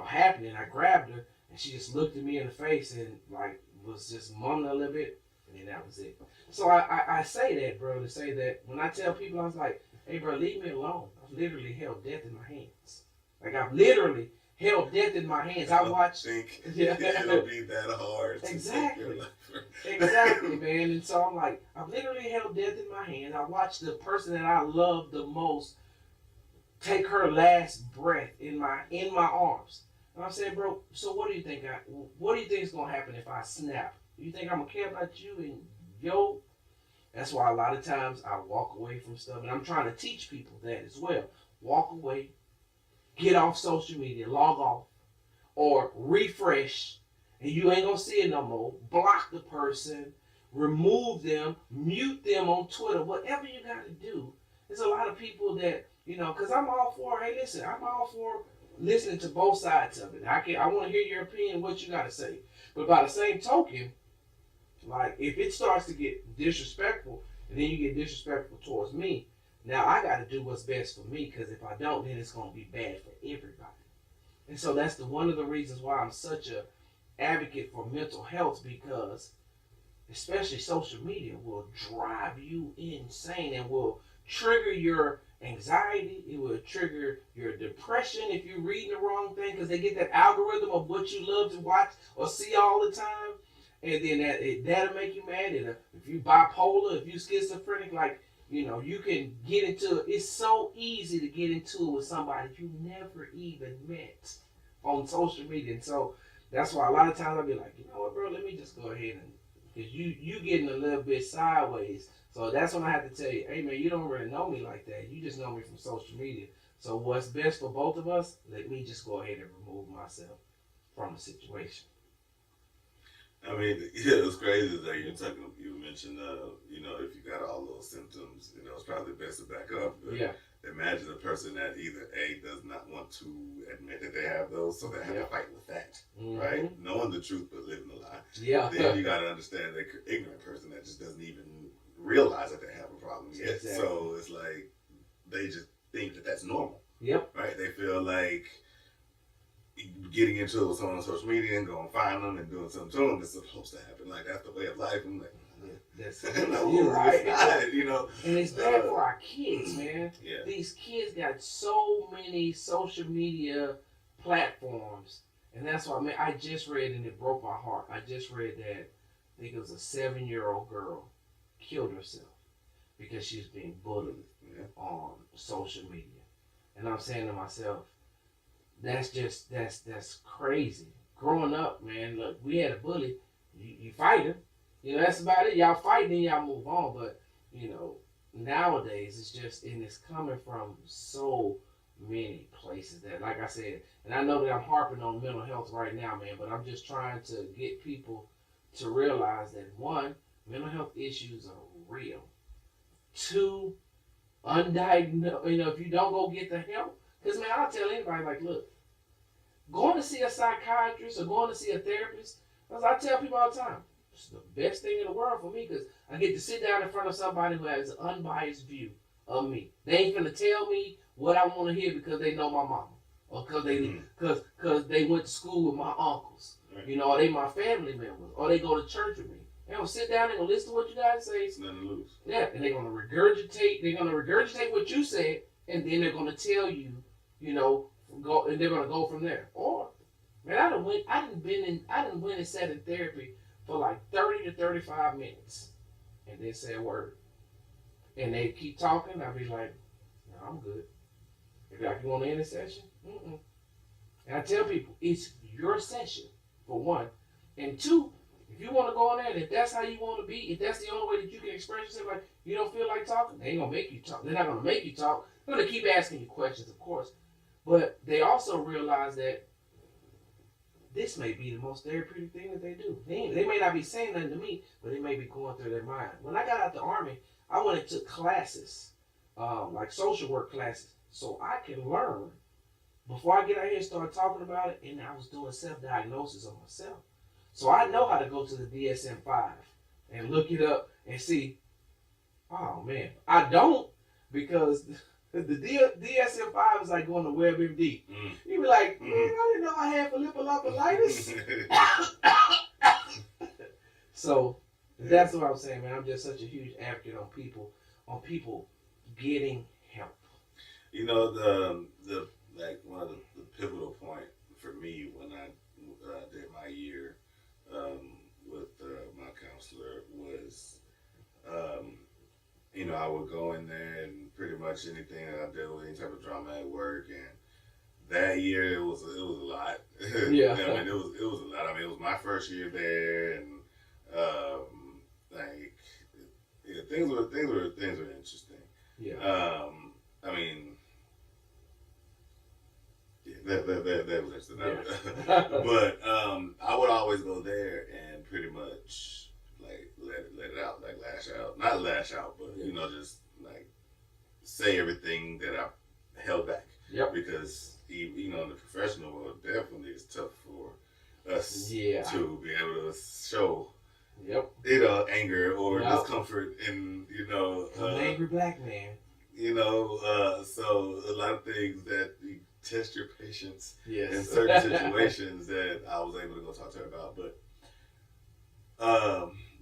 happening, I grabbed her and she just looked at me in the face and like was just mumbling a little bit. And that was it. So I say that, bro, to say that when I tell people, I was like, hey, bro, leave me alone. I've literally held death in my hands. Like, I've literally held death in my hands. I watched. It'll be that hard. Exactly. Exactly, man. And so I'm like, I've literally held death in my hands. I watched the person that I love the most take her last breath in my arms. And I'm saying, bro, so what do you think is going to happen if I snap? You think I'm going to care about you and yo? That's why a lot of times I walk away from stuff. And I'm trying to teach people that as well. Walk away. Get off social media. Log off. Or refresh. And you ain't going to see it no more. Block the person. Remove them. Mute them on Twitter. Whatever you got to do. There's a lot of people that, because I'm all for, hey, listen, I'm all for listening to both sides of it. I want to hear your opinion, what you got to say. But by the same token, like, if it starts to get disrespectful, and then you get disrespectful towards me, now I got to do what's best for me, because if I don't, then it's going to be bad for everybody. And so that's one of the reasons why I'm such a advocate for mental health, because especially social media will drive you insane and will trigger your anxiety. It will trigger your depression if you're reading the wrong thing, because they get that algorithm of what you love to watch or see all the time. And then that'll make you mad. And if you bipolar, if you schizophrenic, like, you can get into it. It's so easy to get into it with somebody you never even met on social media. And so that's why a lot of times I'll be like, you know what, bro, let me just go ahead and because you getting a little bit sideways. So that's when I have to tell you, hey man, you don't really know me like that. You just know me from social media. So what's best for both of us? Let me just go ahead and remove myself from the situation. I mean, yeah, it was crazy that you mentioned, if you got all those symptoms, it's probably best to back up. But Yeah. imagine a person that either A, does not want to admit that they have those, so they have to fight with that, right? Knowing the truth but living a lie. Yeah. Then you got to understand the ignorant person that just doesn't even realize that they have a problem yet. Exactly. So it's like they just think that that's normal. Yep. Right? They feel like getting into it with someone on social media and going find them and doing something to them is supposed to happen. Like, that's the way of life. I'm like, that's no, you're right. it's not, And it's bad for our kids, man. Yeah. These kids got so many social media platforms, and that's why, man, I just read, and it broke my heart. I just read that I think it was a 7-year-old girl killed herself because she was being bullied on social media. And I'm saying to myself, that's crazy. Growing up, man, look, we had a bully. You fight him. That's about it. Y'all fight, then y'all move on. But, nowadays it's just, and it's coming from so many places that, like I said, and I know that I'm harping on mental health right now, man, but I'm just trying to get people to realize that, one, mental health issues are real. Two, undiagnosed, if you don't go get the help, because, man, I'll tell anybody, like, look, going to see a psychiatrist or going to see a therapist, as I tell people all the time, it's the best thing in the world for me, because I get to sit down in front of somebody who has an unbiased view of me. They ain't gonna tell me what I want to hear because they know my mama, or because they went to school with my uncles, or they my family members, or they go to church with me. They're gonna sit down and gonna listen to what you guys say. It's nothing to lose. Yeah, and they're gonna regurgitate what you said, and then they're gonna tell you, go, and they're gonna go from there. Or, man, I done went and sat in therapy for like 30 to 35 minutes, and then say a word, and they keep talking. I'll be like, no, I'm good. If like, you want to end the session? Mm-mm. And I tell people, it's your session, for one, and two, if you want to go on there, and if that's how you want to be, if that's the only way that you can express yourself, like you don't feel like talking, they ain't gonna make you talk. They're not gonna make you talk. They're gonna keep asking you questions, of course, but they also realize that this may be the most therapeutic thing that they do. They may not be saying nothing to me, but it may be going through their mind. When I got out the Army, I went and took classes, like social work classes, so I can learn before I get out here and start talking about it. And I was doing self-diagnosis on myself. So I know how to go to the DSM-5 and look it up and see, oh man, I don't, because the DSM-5 is like going to WebMD. You be like, man, I didn't know I had folliculitis. So that's what I'm saying, man. I'm just such a huge advocate on people getting help. The like one of the pivotal point for me when I did my year with my counselor was, I would go in there and pretty much anything that I did with any type of drama at work, and that year it was a lot. Yeah. I mean, it was a lot. I mean, it was my first year there, and things were interesting. Yeah. I mean, that was interesting. Yeah. But I would always go there and pretty much like let it out, like not lash out, but just like say everything that I held back. Yep. Because in the professional world, definitely it's tough for us to be able to show anger or discomfort, and an angry black man. So a lot of things that you test your patience Yes. in certain situations that I was able to go talk to her about. But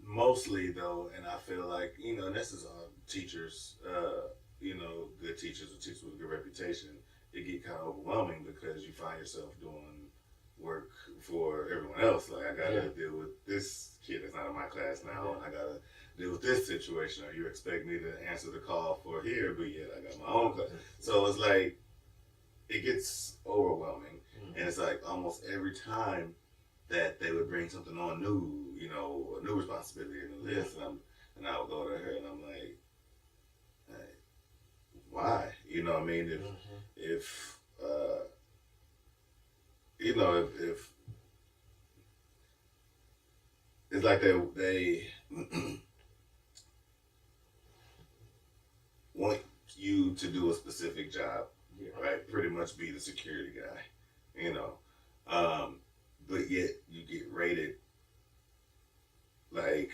mostly though, and I feel like, and this is teachers, good teachers or teachers with a good reputation, it get kind of overwhelming because you find yourself doing work for everyone else. Like, I gotta deal with this kid that's not in my class now, and I gotta deal with this situation, or you expect me to answer the call for here, but yet I got my own class. So it's like, it gets overwhelming, and it's like almost every time that they would bring something on new, you know, a new responsibility in the list, and I would go to her and I'm like, hey, why? You know what I mean? If you know, if it's like they want you to do a specific job, right? Pretty much be the security guy, you know. But yet you get rated like,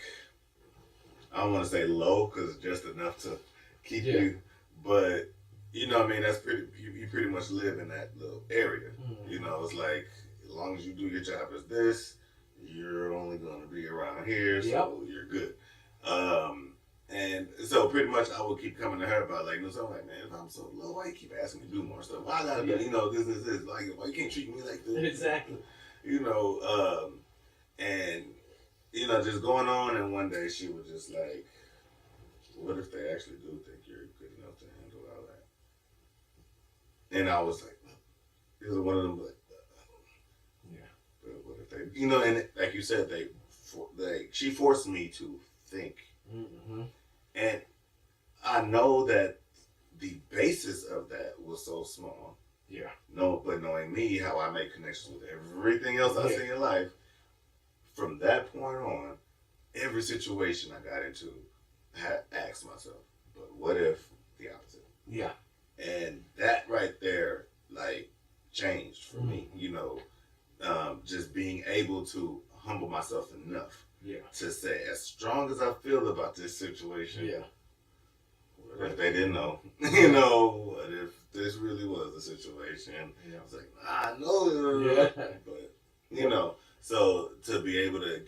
I don't want to say low because it's just enough to keep you, but you know what I mean, that's pretty, you pretty much live in that little area. You know, it's like, as long as you do your job as this, you're only going to be around here, so you're good. And so pretty much I would keep coming to her about like, you know, so I'm like, man, if I'm so low, why you keep asking me to do more stuff? Why I gotta be, you know, this, like, why you can't treat me like this? Exactly. You know, and, you know, just going on, and one day she was just like, what if they actually do think you're good enough to handle all that? And I was like, it was one of them, like, but what if they, you know, and like you said, she forced me to think. And I know that the basis of that was so small. But knowing me, how I make connections with everything else I see in life, from that point on, every situation I got into, I had asked myself, but what if the opposite? And that right there, like, changed for me, you know, just being able to humble myself enough to say, as strong as I feel about this situation, what if they didn't know? You know, what if this really was the situation? It's like, I know, but, you know, so to be able to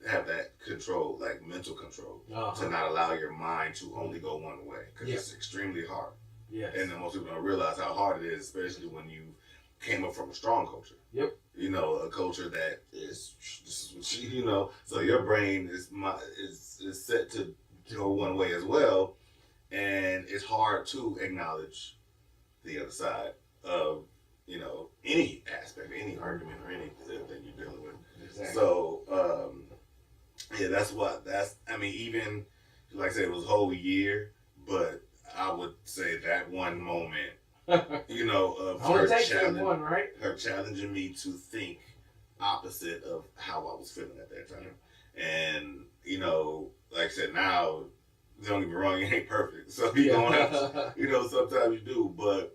have that control, like mental control, to not allow your mind to only go one way, because it's extremely hard. And then most people don't realize how hard it is, especially when you came up from a strong culture. You know, a culture that is, this is what you know, so your brain is set to go one way as well, and it's hard to acknowledge the other side of, you know, any aspect, any argument, or anything you're dealing with. So, I mean, even, like I said, it was a whole year, but I would say that one moment, you know, of her challenging me to think opposite of how I was feeling at that time. And, you know, like I said, now, don't get me wrong, it ain't perfect. So you don't have to, you know, sometimes you do, but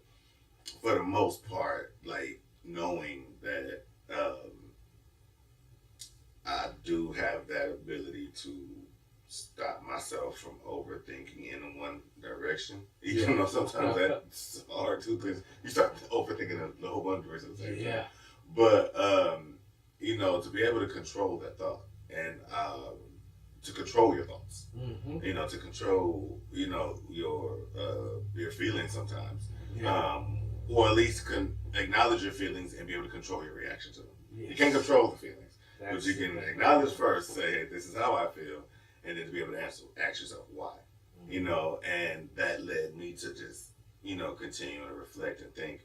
for the most part, like, knowing that I do have that ability to stop myself from overthinking in one direction. Even though sometimes that's hard too, because you start overthinking the whole bunch of directions at the same time. But, you know, to be able to control that thought and to control your thoughts, you know, to control, you know, your feelings sometimes, or at least acknowledge your feelings and be able to control your reaction to them. You can't control the feelings, but you can acknowledge first, say, hey, this is how I feel, and then to be able to ask yourself why, you know, and that led me to just, you know, continue to reflect and think,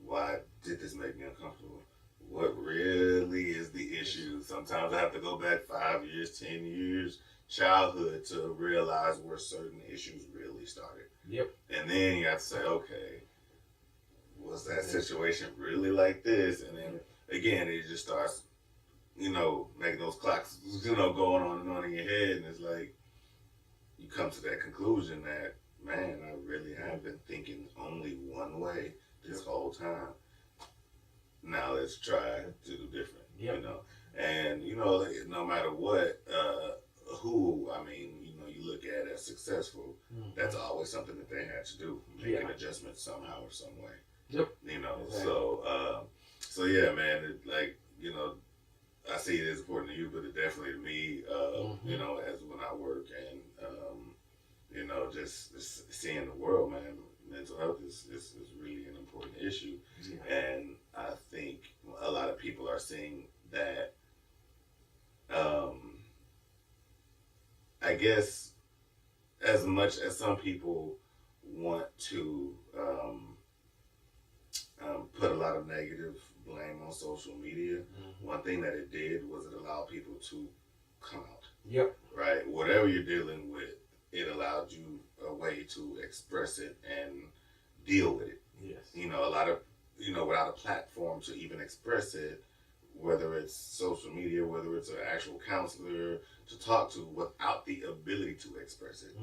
why did this make me uncomfortable? What really is the issue? Sometimes I have to go back 5 years, 10 years, childhood, to realize where certain issues really started. And then you have to say, okay, was that situation really like this? And then again, it just starts, you know, making those clocks, you know, going on and on in your head. And it's like, you come to that conclusion that, man, I really have been thinking only one way this whole time. Now let's try to do different, you know. And, you know, no matter what, who, I mean, you know, you look at as successful, that's always something that they had to do, make an adjustment somehow or some way. You know, so yeah, man, it, like, you know, I see it as important to you, but it definitely to me, you know, as when I work and, you know, just seeing the world, man, mental health is really an important issue. And I think a lot of people are seeing that, I guess, as much as some people want to put a lot of negative blame on social media, one thing that it did was it allowed people to come out. Yep. Right? Whatever you're dealing with, it allowed you a way to express it and deal with it. Yes. A lot of, without a platform to even express it, whether it's social media, whether it's an actual counselor to talk to, without the ability to express it,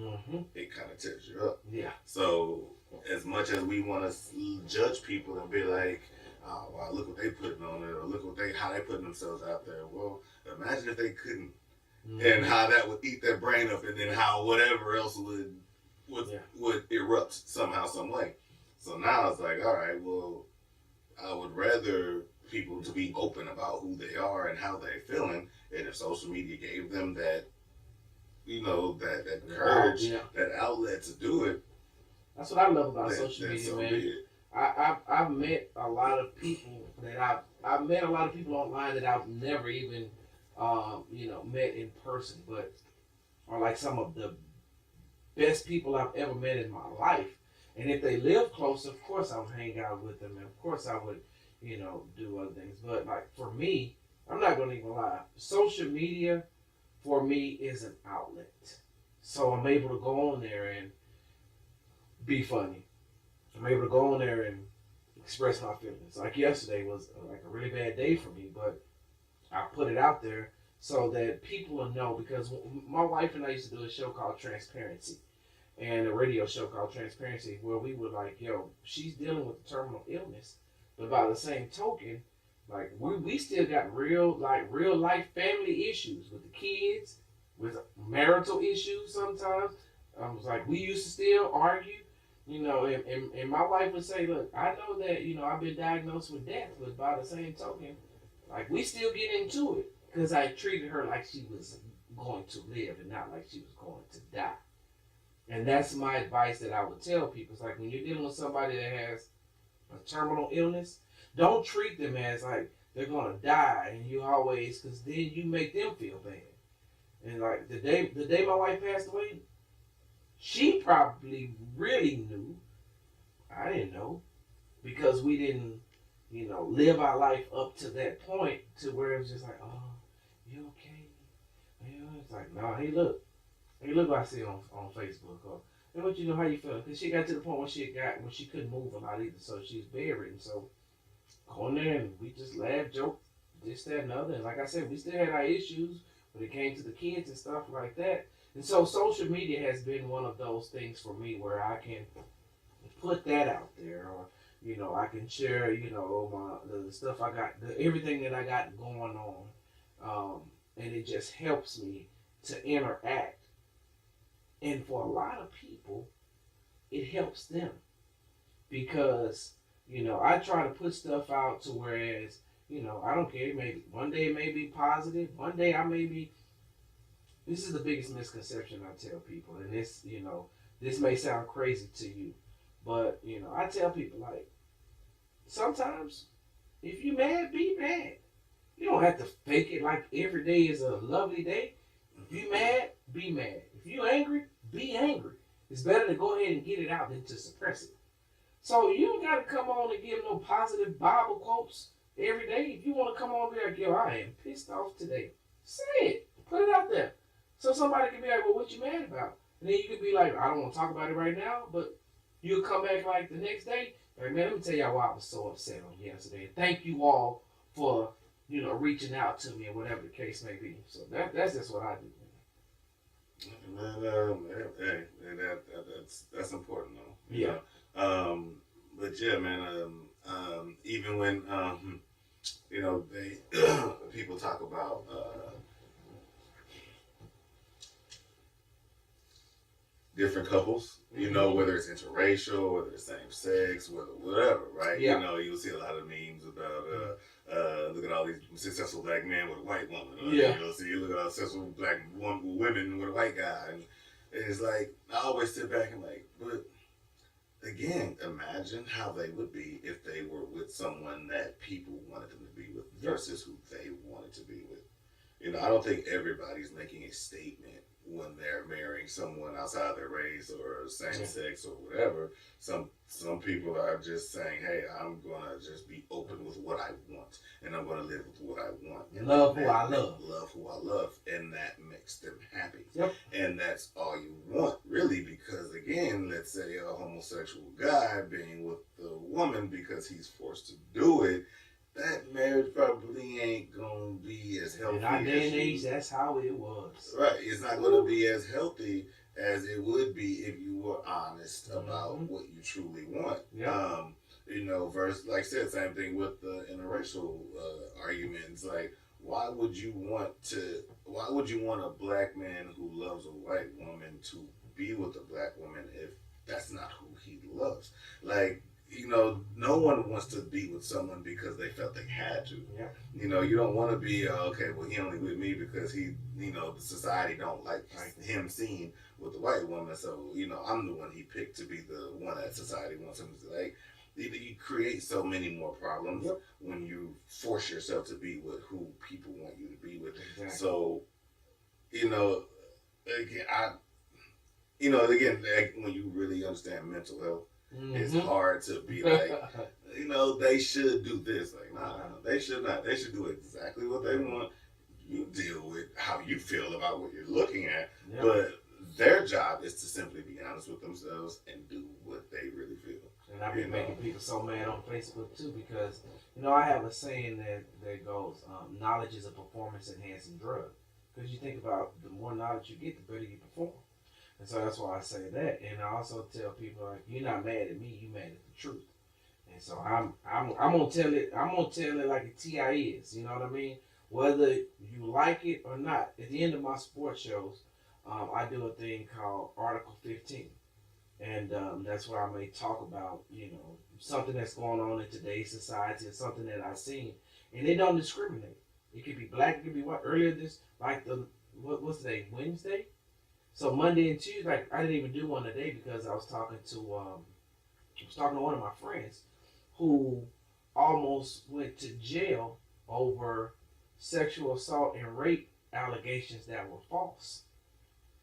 it kind of tears you up. Yeah. So as much as we want to judge people and be like, oh, wow, look what they putting on it, or look how they putting themselves out there. Well, imagine if they couldn't, and how that would eat their brain up, and then how whatever else would erupt somehow, some way. So now it's like, all right, well, I would rather people to be open about who they are and how they're feeling, and if social media gave them that, that courage, that outlet to do it. That's what I love about social media, so man. I've met a lot of people that I've met a lot of people online that I've never even met in person, but are like some of the best people I've ever met in my life. And if they live close, of course I would hang out with them, and of course I would, do other things. But like for me, I'm not gonna even lie. Social media for me is an outlet. So I'm able to go on there and be funny. I'm able to go on there and express my feelings. Like yesterday was like a really bad day for me, but I put it out there so that people will know, because my wife and I used to do a show called Transparency, and a radio show called Transparency, where we were like, yo, she's dealing with a terminal illness, but by the same token, like we still got real life family issues with the kids, with marital issues sometimes. I was like, we used to still argue, and my wife would say, look, I know that, I've been diagnosed with death, but by the same token, like we still get into it, because I treated her like she was going to live and not like she was going to die. And that's my advice that I would tell people. It's like when you're dealing with somebody that has a terminal illness, don't treat them as like they're going to die, and you always, because then you make them feel bad. And like the day my wife passed away, she probably really knew. I didn't know, because we didn't, live our life up to that point to where it was just like, oh, you okay? It's like, no, hey, look what I see on Facebook, or and what how you feel, because she got to the point where she couldn't move a lot either, so she's bedridden. So go in there and we just laugh, joke, this, that, and other. And like I said, we still had our issues when it came to the kids and stuff like that. And so social media has been one of those things for me where I can put that out there, or I can share, the stuff I got, everything that I got going on, and it just helps me to interact. And for a lot of people, it helps them, because, I try to put stuff out to whereas, I don't care, maybe one day it may be positive, one day I may be, this is the biggest misconception I tell people, and this, this may sound crazy to you, but, I tell people, like, sometimes if you're mad, be mad. You don't have to fake it like every day is a lovely day. If you're mad, be mad. If you're angry, be angry. It's better to go ahead and get it out than to suppress it. So you don't got to come on and give no positive Bible quotes every day. If you want to come on and be like, yo, I am pissed off today, say it. Put it out there. So somebody can be like, well, what you mad about? And then you could be like, I don't want to talk about it right now, but you'll come back like the next day. Like, man, let me tell y'all why I was so upset on yesterday. Thank you all for, reaching out to me, or whatever the case may be. So that's just what I do. Man, that's important though. Yeah. But yeah, man. Even when they people talk about different couples, whether it's interracial, whether it's same sex, whatever, right? Yeah. You'll see a lot of memes about look at all these successful black men with a white woman. Yeah. So you look at all successful black women with a white guy, and it's like I always sit back and like, but again, imagine how they would be if they were with someone that people wanted them to be with versus who they wanted to be with. I don't think everybody's making a statement when they're marrying someone outside their race or same sex or whatever. Some people are just saying, "Hey, I'm gonna just be open with what I want, and I'm gonna live with what I want, and love who I love, love who I love," and that makes them happy. Yep. And that's all you want, really, because again, let's say a homosexual guy being with the woman because he's forced to do it. That marriage probably ain't gonna be as healthy. In our day and age, that's how it was. Right. It's not gonna be as healthy as it would be if you were honest about what you truly want. Yeah. Versus, like I said, same thing with the interracial arguments. Like, why would you want a black man who loves a white woman to be with a black woman if that's not who he loves? Like, no one wants to be with someone because they felt they had to. Yeah. You don't want to be, okay, well, he only with me because the society don't like him seen with the white woman. So, I'm the one he picked to be the one that society wants him to like. You create so many more problems when you force yourself to be with who people want you to be with. Exactly. So, when you really understand mental health, it's hard to be like, they should do this. Like, no, they should not. They should do exactly what they want. You deal with how you feel about what you're looking at. Yep. But their job is to simply be honest with themselves and do what they really feel. And I've been making people so mad on Facebook too because, I have a saying that goes, knowledge is a performance enhancing drug. Because you think about the more knowledge you get, the better you perform. And so that's why I say that. And I also tell people, like, you're not mad at me, you're mad at the truth. And so I'm gonna tell it like a TI is. You know what I mean? Whether you like it or not. At the end of my sports shows, I do a thing called Article 15. And that's where I may talk about, something that's going on in today's society or something that I've seen. And they don't discriminate. It could be black, it could be white. Earlier what's today? Wednesday? So Monday and Tuesday, like, I didn't even do one today because I was talking to one of my friends who almost went to jail over sexual assault and rape allegations that were false.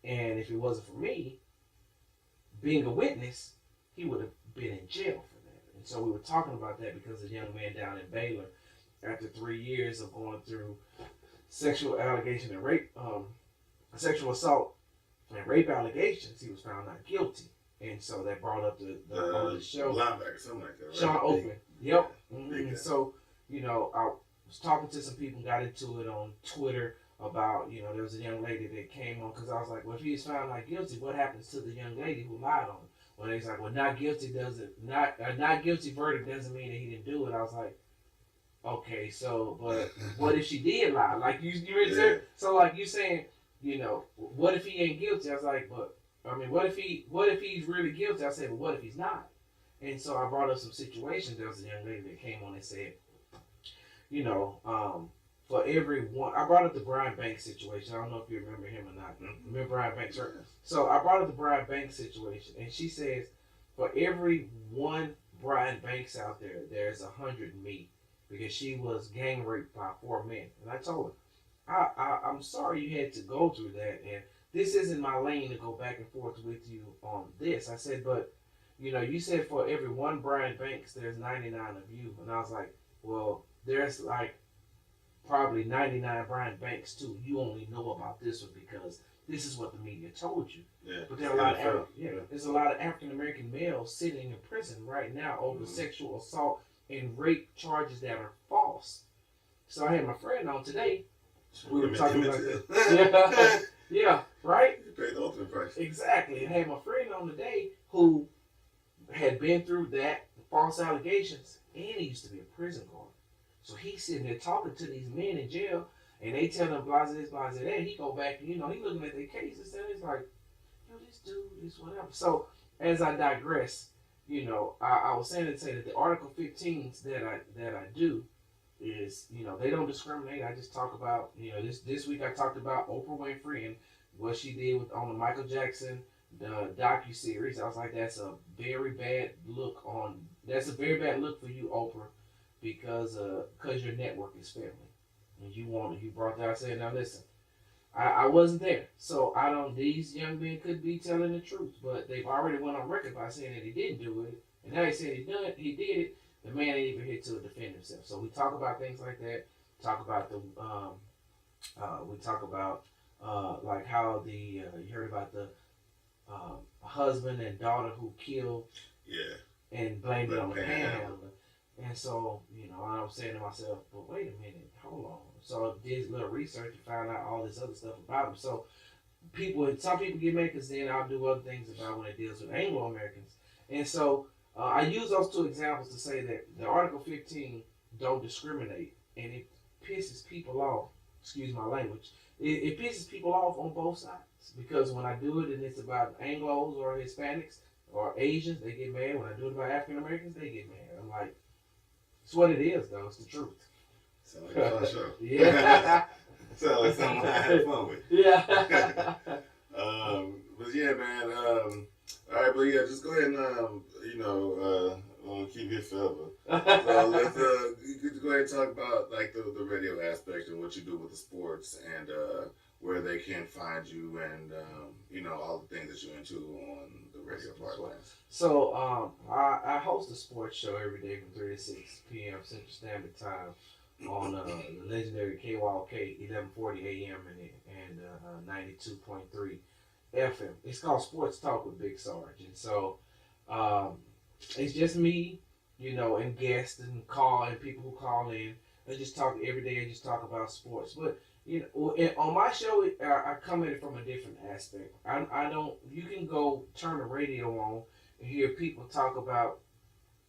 And if it wasn't for me being a witness, he would have been in jail for that. And so we were talking about that because a young man down in Baylor, after 3 years of going through sexual allegation and rape, sexual assault and rape allegations, he was found not guilty. And so that brought up the show. Linebacker, something like that, right? Sean Oakman. Yep. Mm-hmm. So, I was talking to some people, got into it on Twitter about, there was a young lady that came on because I was like, well, if he was found not guilty, what happens to the young lady who lied on him? Well, he's like, well, not guilty verdict doesn't mean that he didn't do it. I was like, okay, so, but what if she did lie? Like, so like you saying, what if he ain't guilty? I was like, what if he's really guilty? I said, well, what if he's not? And so I brought up some situations. There was a young lady that came on and said, for every one, I brought up the Brian Banks situation. I don't know if you remember him or not. Remember Brian Banks? Right? So I brought up the Brian Banks situation, and she says, for every one Brian Banks out there, there's 100 me, because she was gang raped by 4 men. And I told her, I'm sorry you had to go through that, and this isn't my lane to go back and forth with you on this. I said, but, you said for every one Brian Banks, there's 99 of you. And I was like, well, there's like probably 99 Brian Banks too. You only know about this one because this is what the media told you. Yeah. But there are there's a lot of African American males sitting in prison right now over sexual assault and rape charges that are false. So I had my friend on today. We were talking about that. Yeah, right? You paid the ultimate price. Exactly. I had my friend on today who had been through that, false allegations, and he used to be a prison guard. So he's sitting there talking to these men in jail, and they tell him blah this, blah that. He go back, he looking at their cases, and it's like, this dude, this whatever. So as I digress, I was saying that the Article 15s that I do is, they don't discriminate. I just talk about, this week I talked about Oprah Winfrey and what she did on the Michael Jackson docu-series. I was like, that's a very bad look for you, Oprah, because your network is family. And you brought that. I said, now listen, I wasn't there, so I don't. These young men could be telling the truth, but they've already went on record by saying that he didn't do it, and now he said he did it. The man ain't even here to defend himself. So we talk about things like that. Talk about we talk about like how the you heard about the husband and daughter who killed and blamed it on the panhandler. And so, I'm saying to myself, but wait a minute, hold on. So I did a little research and found out all this other stuff about him. So some people get mad because then I'll do other things about when it deals with Anglo Americans. And so I use those two examples to say that the Article 15 don't discriminate, and it pisses people off. Excuse my language. It pisses people off on both sides, because when I do it and it's about Anglos or Hispanics or Asians, they get mad. When I do it about African Americans, they get mad. I'm like, it's what it is, though. It's the truth. Sound like a fun show. Yeah. Sound like something I had fun with. Yeah. But yeah, man. All right, but yeah, just go ahead and keep it forever. So let's you could go ahead and talk about like the radio aspect and what you do with the sports and where they can find you and all the things that you're into on the radio part. So I host a sports show every day from 3 to 6 p.m. Central Standard Time on the legendary KYOK 1140 AM and 92.3 FM. It's called Sports Talk with Big Sarge, and so it's just me, and guests and people who call in. I just talk every day. I just talk about sports, but on my show, I come at it from a different aspect. I don't. You can go turn the radio on and hear people talk about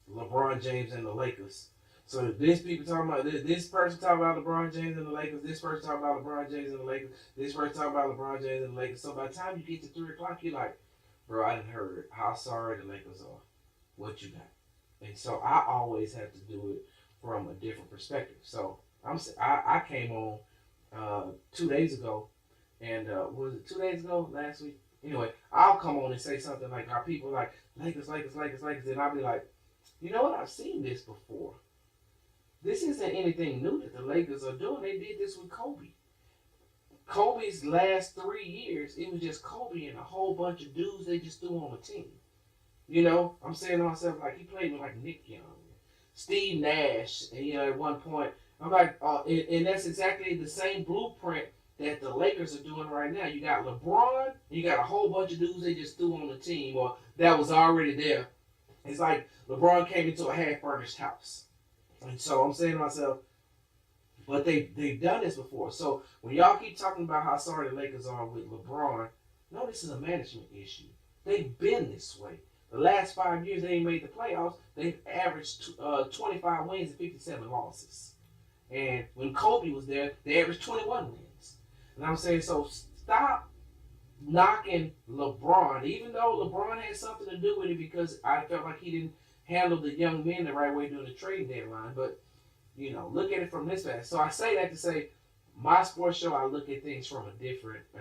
LeBron James and the Lakers. So this people talking about this person talking about LeBron James and the Lakers. This person talking about LeBron James and the Lakers. This person talking about LeBron James and the Lakers. So by the time you get to 3:00, you're like, bro, I didn't heard how sorry the Lakers are. What you got? And so I always have to do it from a different perspective. So I came on 2 days ago, and was it 2 days ago? Last week? Anyway, I'll come on and say something like, "Our people like Lakers, Lakers, Lakers, Lakers," and I'll be like, you know what? I've seen this before. This isn't anything new that the Lakers are doing. They did this with Kobe. Kobe's last 3 years, it was just Kobe and a whole bunch of dudes they just threw on the team. I'm saying to myself, like, he played with like Nick Young, Steve Nash, and at one point, I'm like, and that's exactly the same blueprint that the Lakers are doing right now. You got LeBron, and you got a whole bunch of dudes they just threw on the team, or that was already there. It's like LeBron came into a half-furnished house. And so I'm saying to myself, but they've done this before. So when y'all keep talking about how sorry the Lakers are with LeBron, no, this is a management issue. They've been this way. The last 5 years they ain't made the playoffs. They've averaged 25 wins and 57 losses. And when Kobe was there, they averaged 21 wins. And I'm saying, so stop knocking LeBron, even though LeBron had something to do with it, because I felt like he didn't handle the young men the right way during the trading deadline. But, look at it from this way. So I say that to say, my sports show, I look at things from a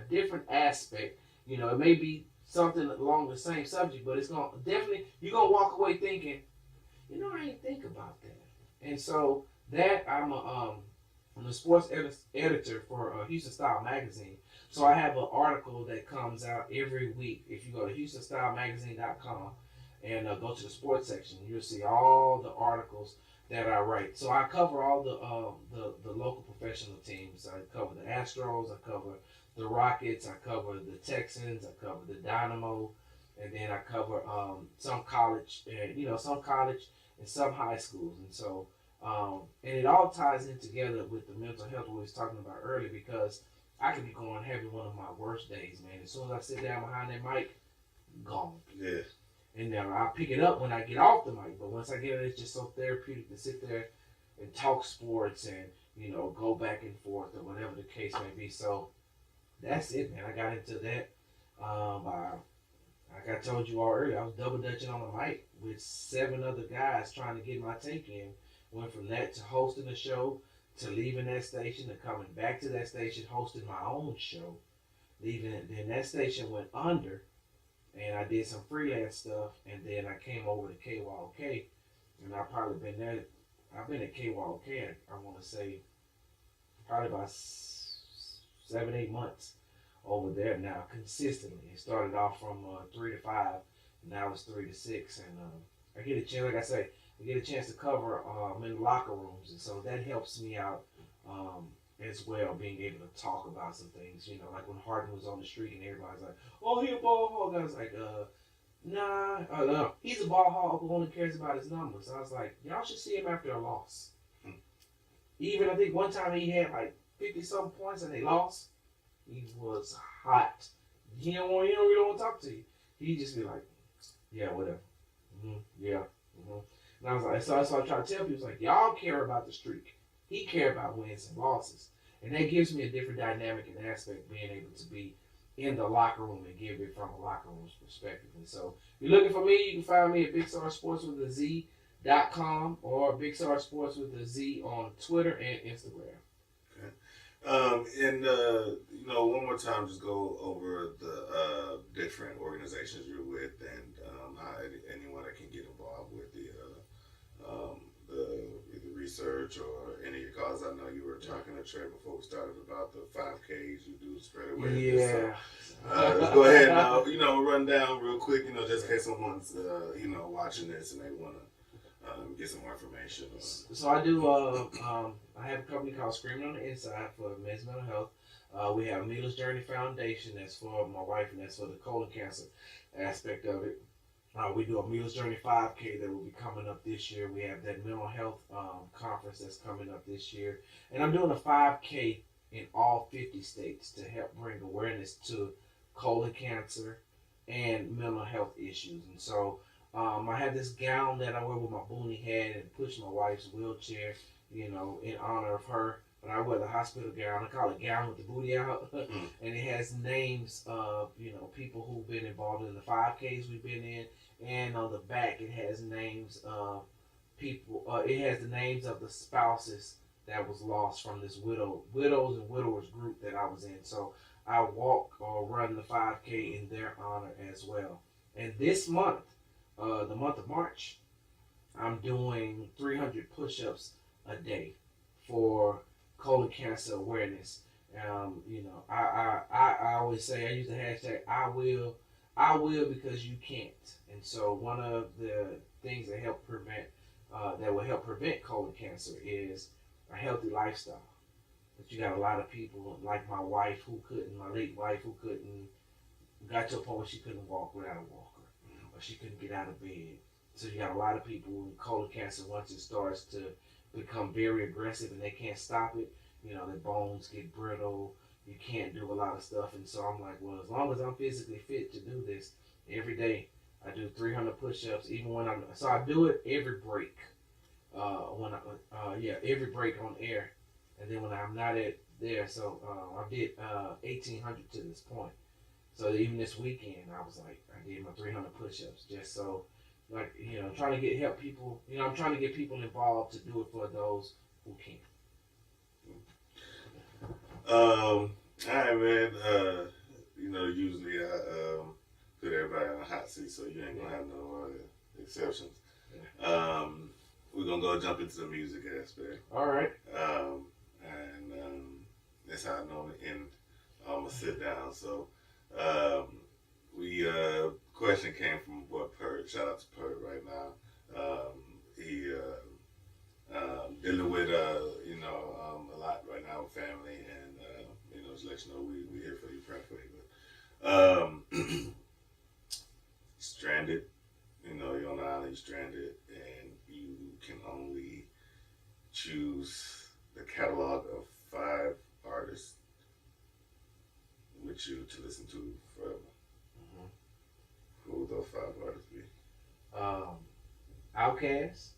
different aspect. It may be something along the same subject, but it's going to definitely, you're going to walk away thinking, I didn't think about that. And so that I'm a sports editor for Houston Style Magazine. So I have an article that comes out every week. If you go to HoustonStyleMagazine.com and go to the sports section, you'll see all the articles that I write. So I cover all the local professional teams. I cover the Astros, I cover the Rockets, I cover the Texans, I cover the Dynamo, and then I cover some college and some high schools. And so and it all ties in together with the mental health we was talking about earlier, because I could be having one of my worst days, man. As soon as I sit down behind that mic, gone. Yeah. And then I'll pick it up when I get off the mic. But once I get it, it's just so therapeutic to sit there and talk sports and, go back and forth or whatever the case may be. So that's it, man. I got into that. Like I told you all earlier, I was double dutching on the mic with 7 other guys trying to get my take in. Went from that to hosting a show, to leaving that station, to coming back to that station, hosting my own show. Leaving it, then that station went under, and I did some freelance stuff, and then I came over to KYOK, and I've probably been there. I've been at KYOK, I want to say, probably about 7, 8 months over there now consistently. It started off from 3 to 5, now it's 3 to 6, and I get a chance, like I say, I get a chance to cover in the locker rooms, and so that helps me out as well, being able to talk about some things. You know, like when Harden was on the street and everybody's like, "Oh, he a ball hog." I was like, "Nah, no, he's a ball hog who only cares about his numbers." I was like, "Y'all should see him after a loss." Even I think one time he had like 50-something points and they lost. He was hot. He don't really want to talk to you. He just be like, "Yeah, whatever. Yeah." And I was like, so I try to tell people, like, y'all care about the streak. He care about wins and losses. And that gives me a different dynamic and aspect, being able to be in the locker room and give it from a locker room's perspective. And so if you're looking for me, you can find me at Big Sarge Sports with a Z.com or Big Sarge Sports with a Z on Twitter and Instagram. You know, one more time, just go over the different organizations you're with, and how anyone that can get involved with the either research or any of your causes. I know you were talking to Trey before we started about the 5Ks you do spread awareness. Yeah. So, let's go ahead and run down real quick. You know, just in case someone's watching this and they want to get some more information. So I do. I have a company called Screaming on the Inside for men's mental health. We have Mila's Journey Foundation. That's for my wife, and that's for the colon cancer aspect of it. We do a Mila's Journey 5K that will be coming up this year. We have that mental health conference that's coming up this year, and I'm doing a 5K in all 50 states to help bring awareness to colon cancer and mental health issues. And so I have this gown that I wear with my boonie hat and push my wife's wheelchair, in honor of her. But I wear the hospital gown. I call it gown with the booty out. And it has names of, people who've been involved in the 5Ks we've been in. And on the back, it has names of people. It has the names of the spouses that was lost from this widows and widowers group that I was in. So I walk or run the 5K in their honor as well. And this month, the month of March, I'm doing 300 push-ups a day for colon cancer awareness. I always say, I use the hashtag I will because you can't. And so one of the things that will help prevent colon cancer is a healthy lifestyle. But you got a lot of people like my late wife who got to a point where she couldn't walk without a walker, or she couldn't get out of bed. So you got a lot of people with colon cancer, once it starts to become very aggressive and they can't stop it, their bones get brittle, you can't do a lot of stuff. And so I'm like, well, as long as I'm physically fit to do this every day, I do 300 push-ups, so I do it every break, every break on air. And then when I'm not there, so I did 1,800 to this point. So even this weekend, I was like, I did my 300 push-ups just so, trying to help people. I'm trying to get people involved to do it for those who can't. All right, man. Usually I put everybody on a hot seat, so you ain't gonna have no exceptions. Yeah. We're gonna go jump into the music aspect. All right. That's how I normally end a sit down. So, question came from Pert. Shout out to Pert right now. He dealing with a lot right now with family, and just let you know we here for you, praying for you. But stranded, you're on the island, you're stranded, and you can only choose the catalog of 5 artists with you to listen to forever. Who would those 5 artists be? Outkast,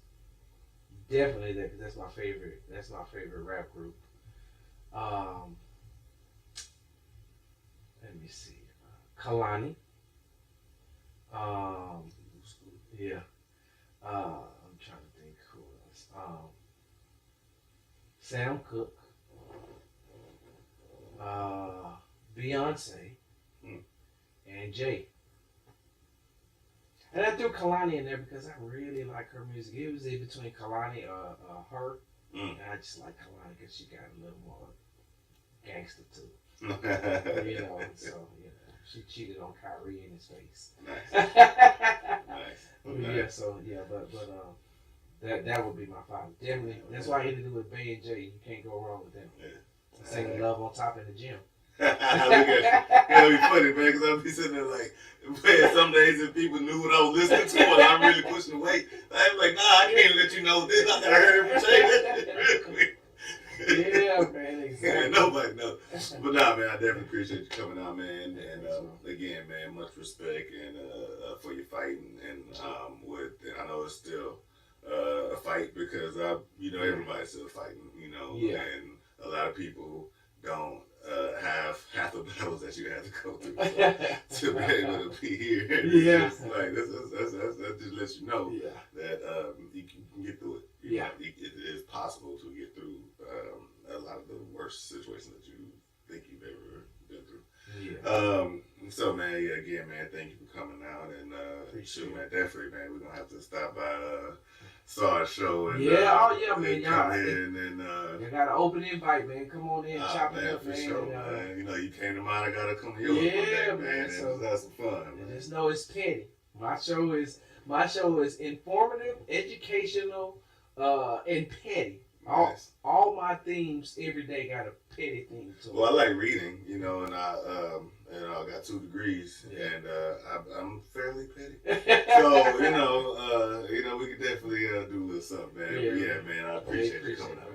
definitely that, because that's my favorite. That's my favorite rap group. Let me see, Kalani. Yeah. I'm trying to think who else. Sam Cooke. Beyonce. And Jay. And I threw Kalani in there because I really like her music. It was in between Kalani her. And I just like Kalani because she got a little more gangster too. You know, so she cheated on Kyrie in his face. Nice. Nice. Okay. Yeah, so but that would be my father. Definitely. That's why I ended it with Bay and J. You can't go wrong with them. Yeah. Singing Love on Top in the gym. Look at you. It'll be funny, man, because I'll be sitting there like, man, some days if people knew what I was listening to and I'm really pushing the weight, I'm like, nah, I can't let you know this. I gotta hear him say that real quick. Yeah, man, exactly. Nobody knows. But nah, man, I definitely appreciate you coming out, man. And again, man, much respect and for your fighting. And and I know it's still a fight because everybody's still fighting, and a lot of people don't have half the battles that you have to go through to be able to be here. Yeah, Like that just lets you know that you can get through it. It is possible to get through a lot of the worst situations that you think you've ever been through. So man, again, man, thank you for coming out and man, definitely, man, we're gonna have to stop by Sarge show and man, and y'all come in and you got an open invite, man. Come on in, chop it up, for man. Sure, man. You came to mine, I gotta come to yours. Man. So let's have some fun, man. Just know it's petty. My show is informative, educational, and petty. Nice. All my themes every day got a petty theme to it. Well, I like reading, and I got 2 degrees, and I'm fairly petty. So we could definitely do a little something, man. Yeah, man. I appreciate you coming out.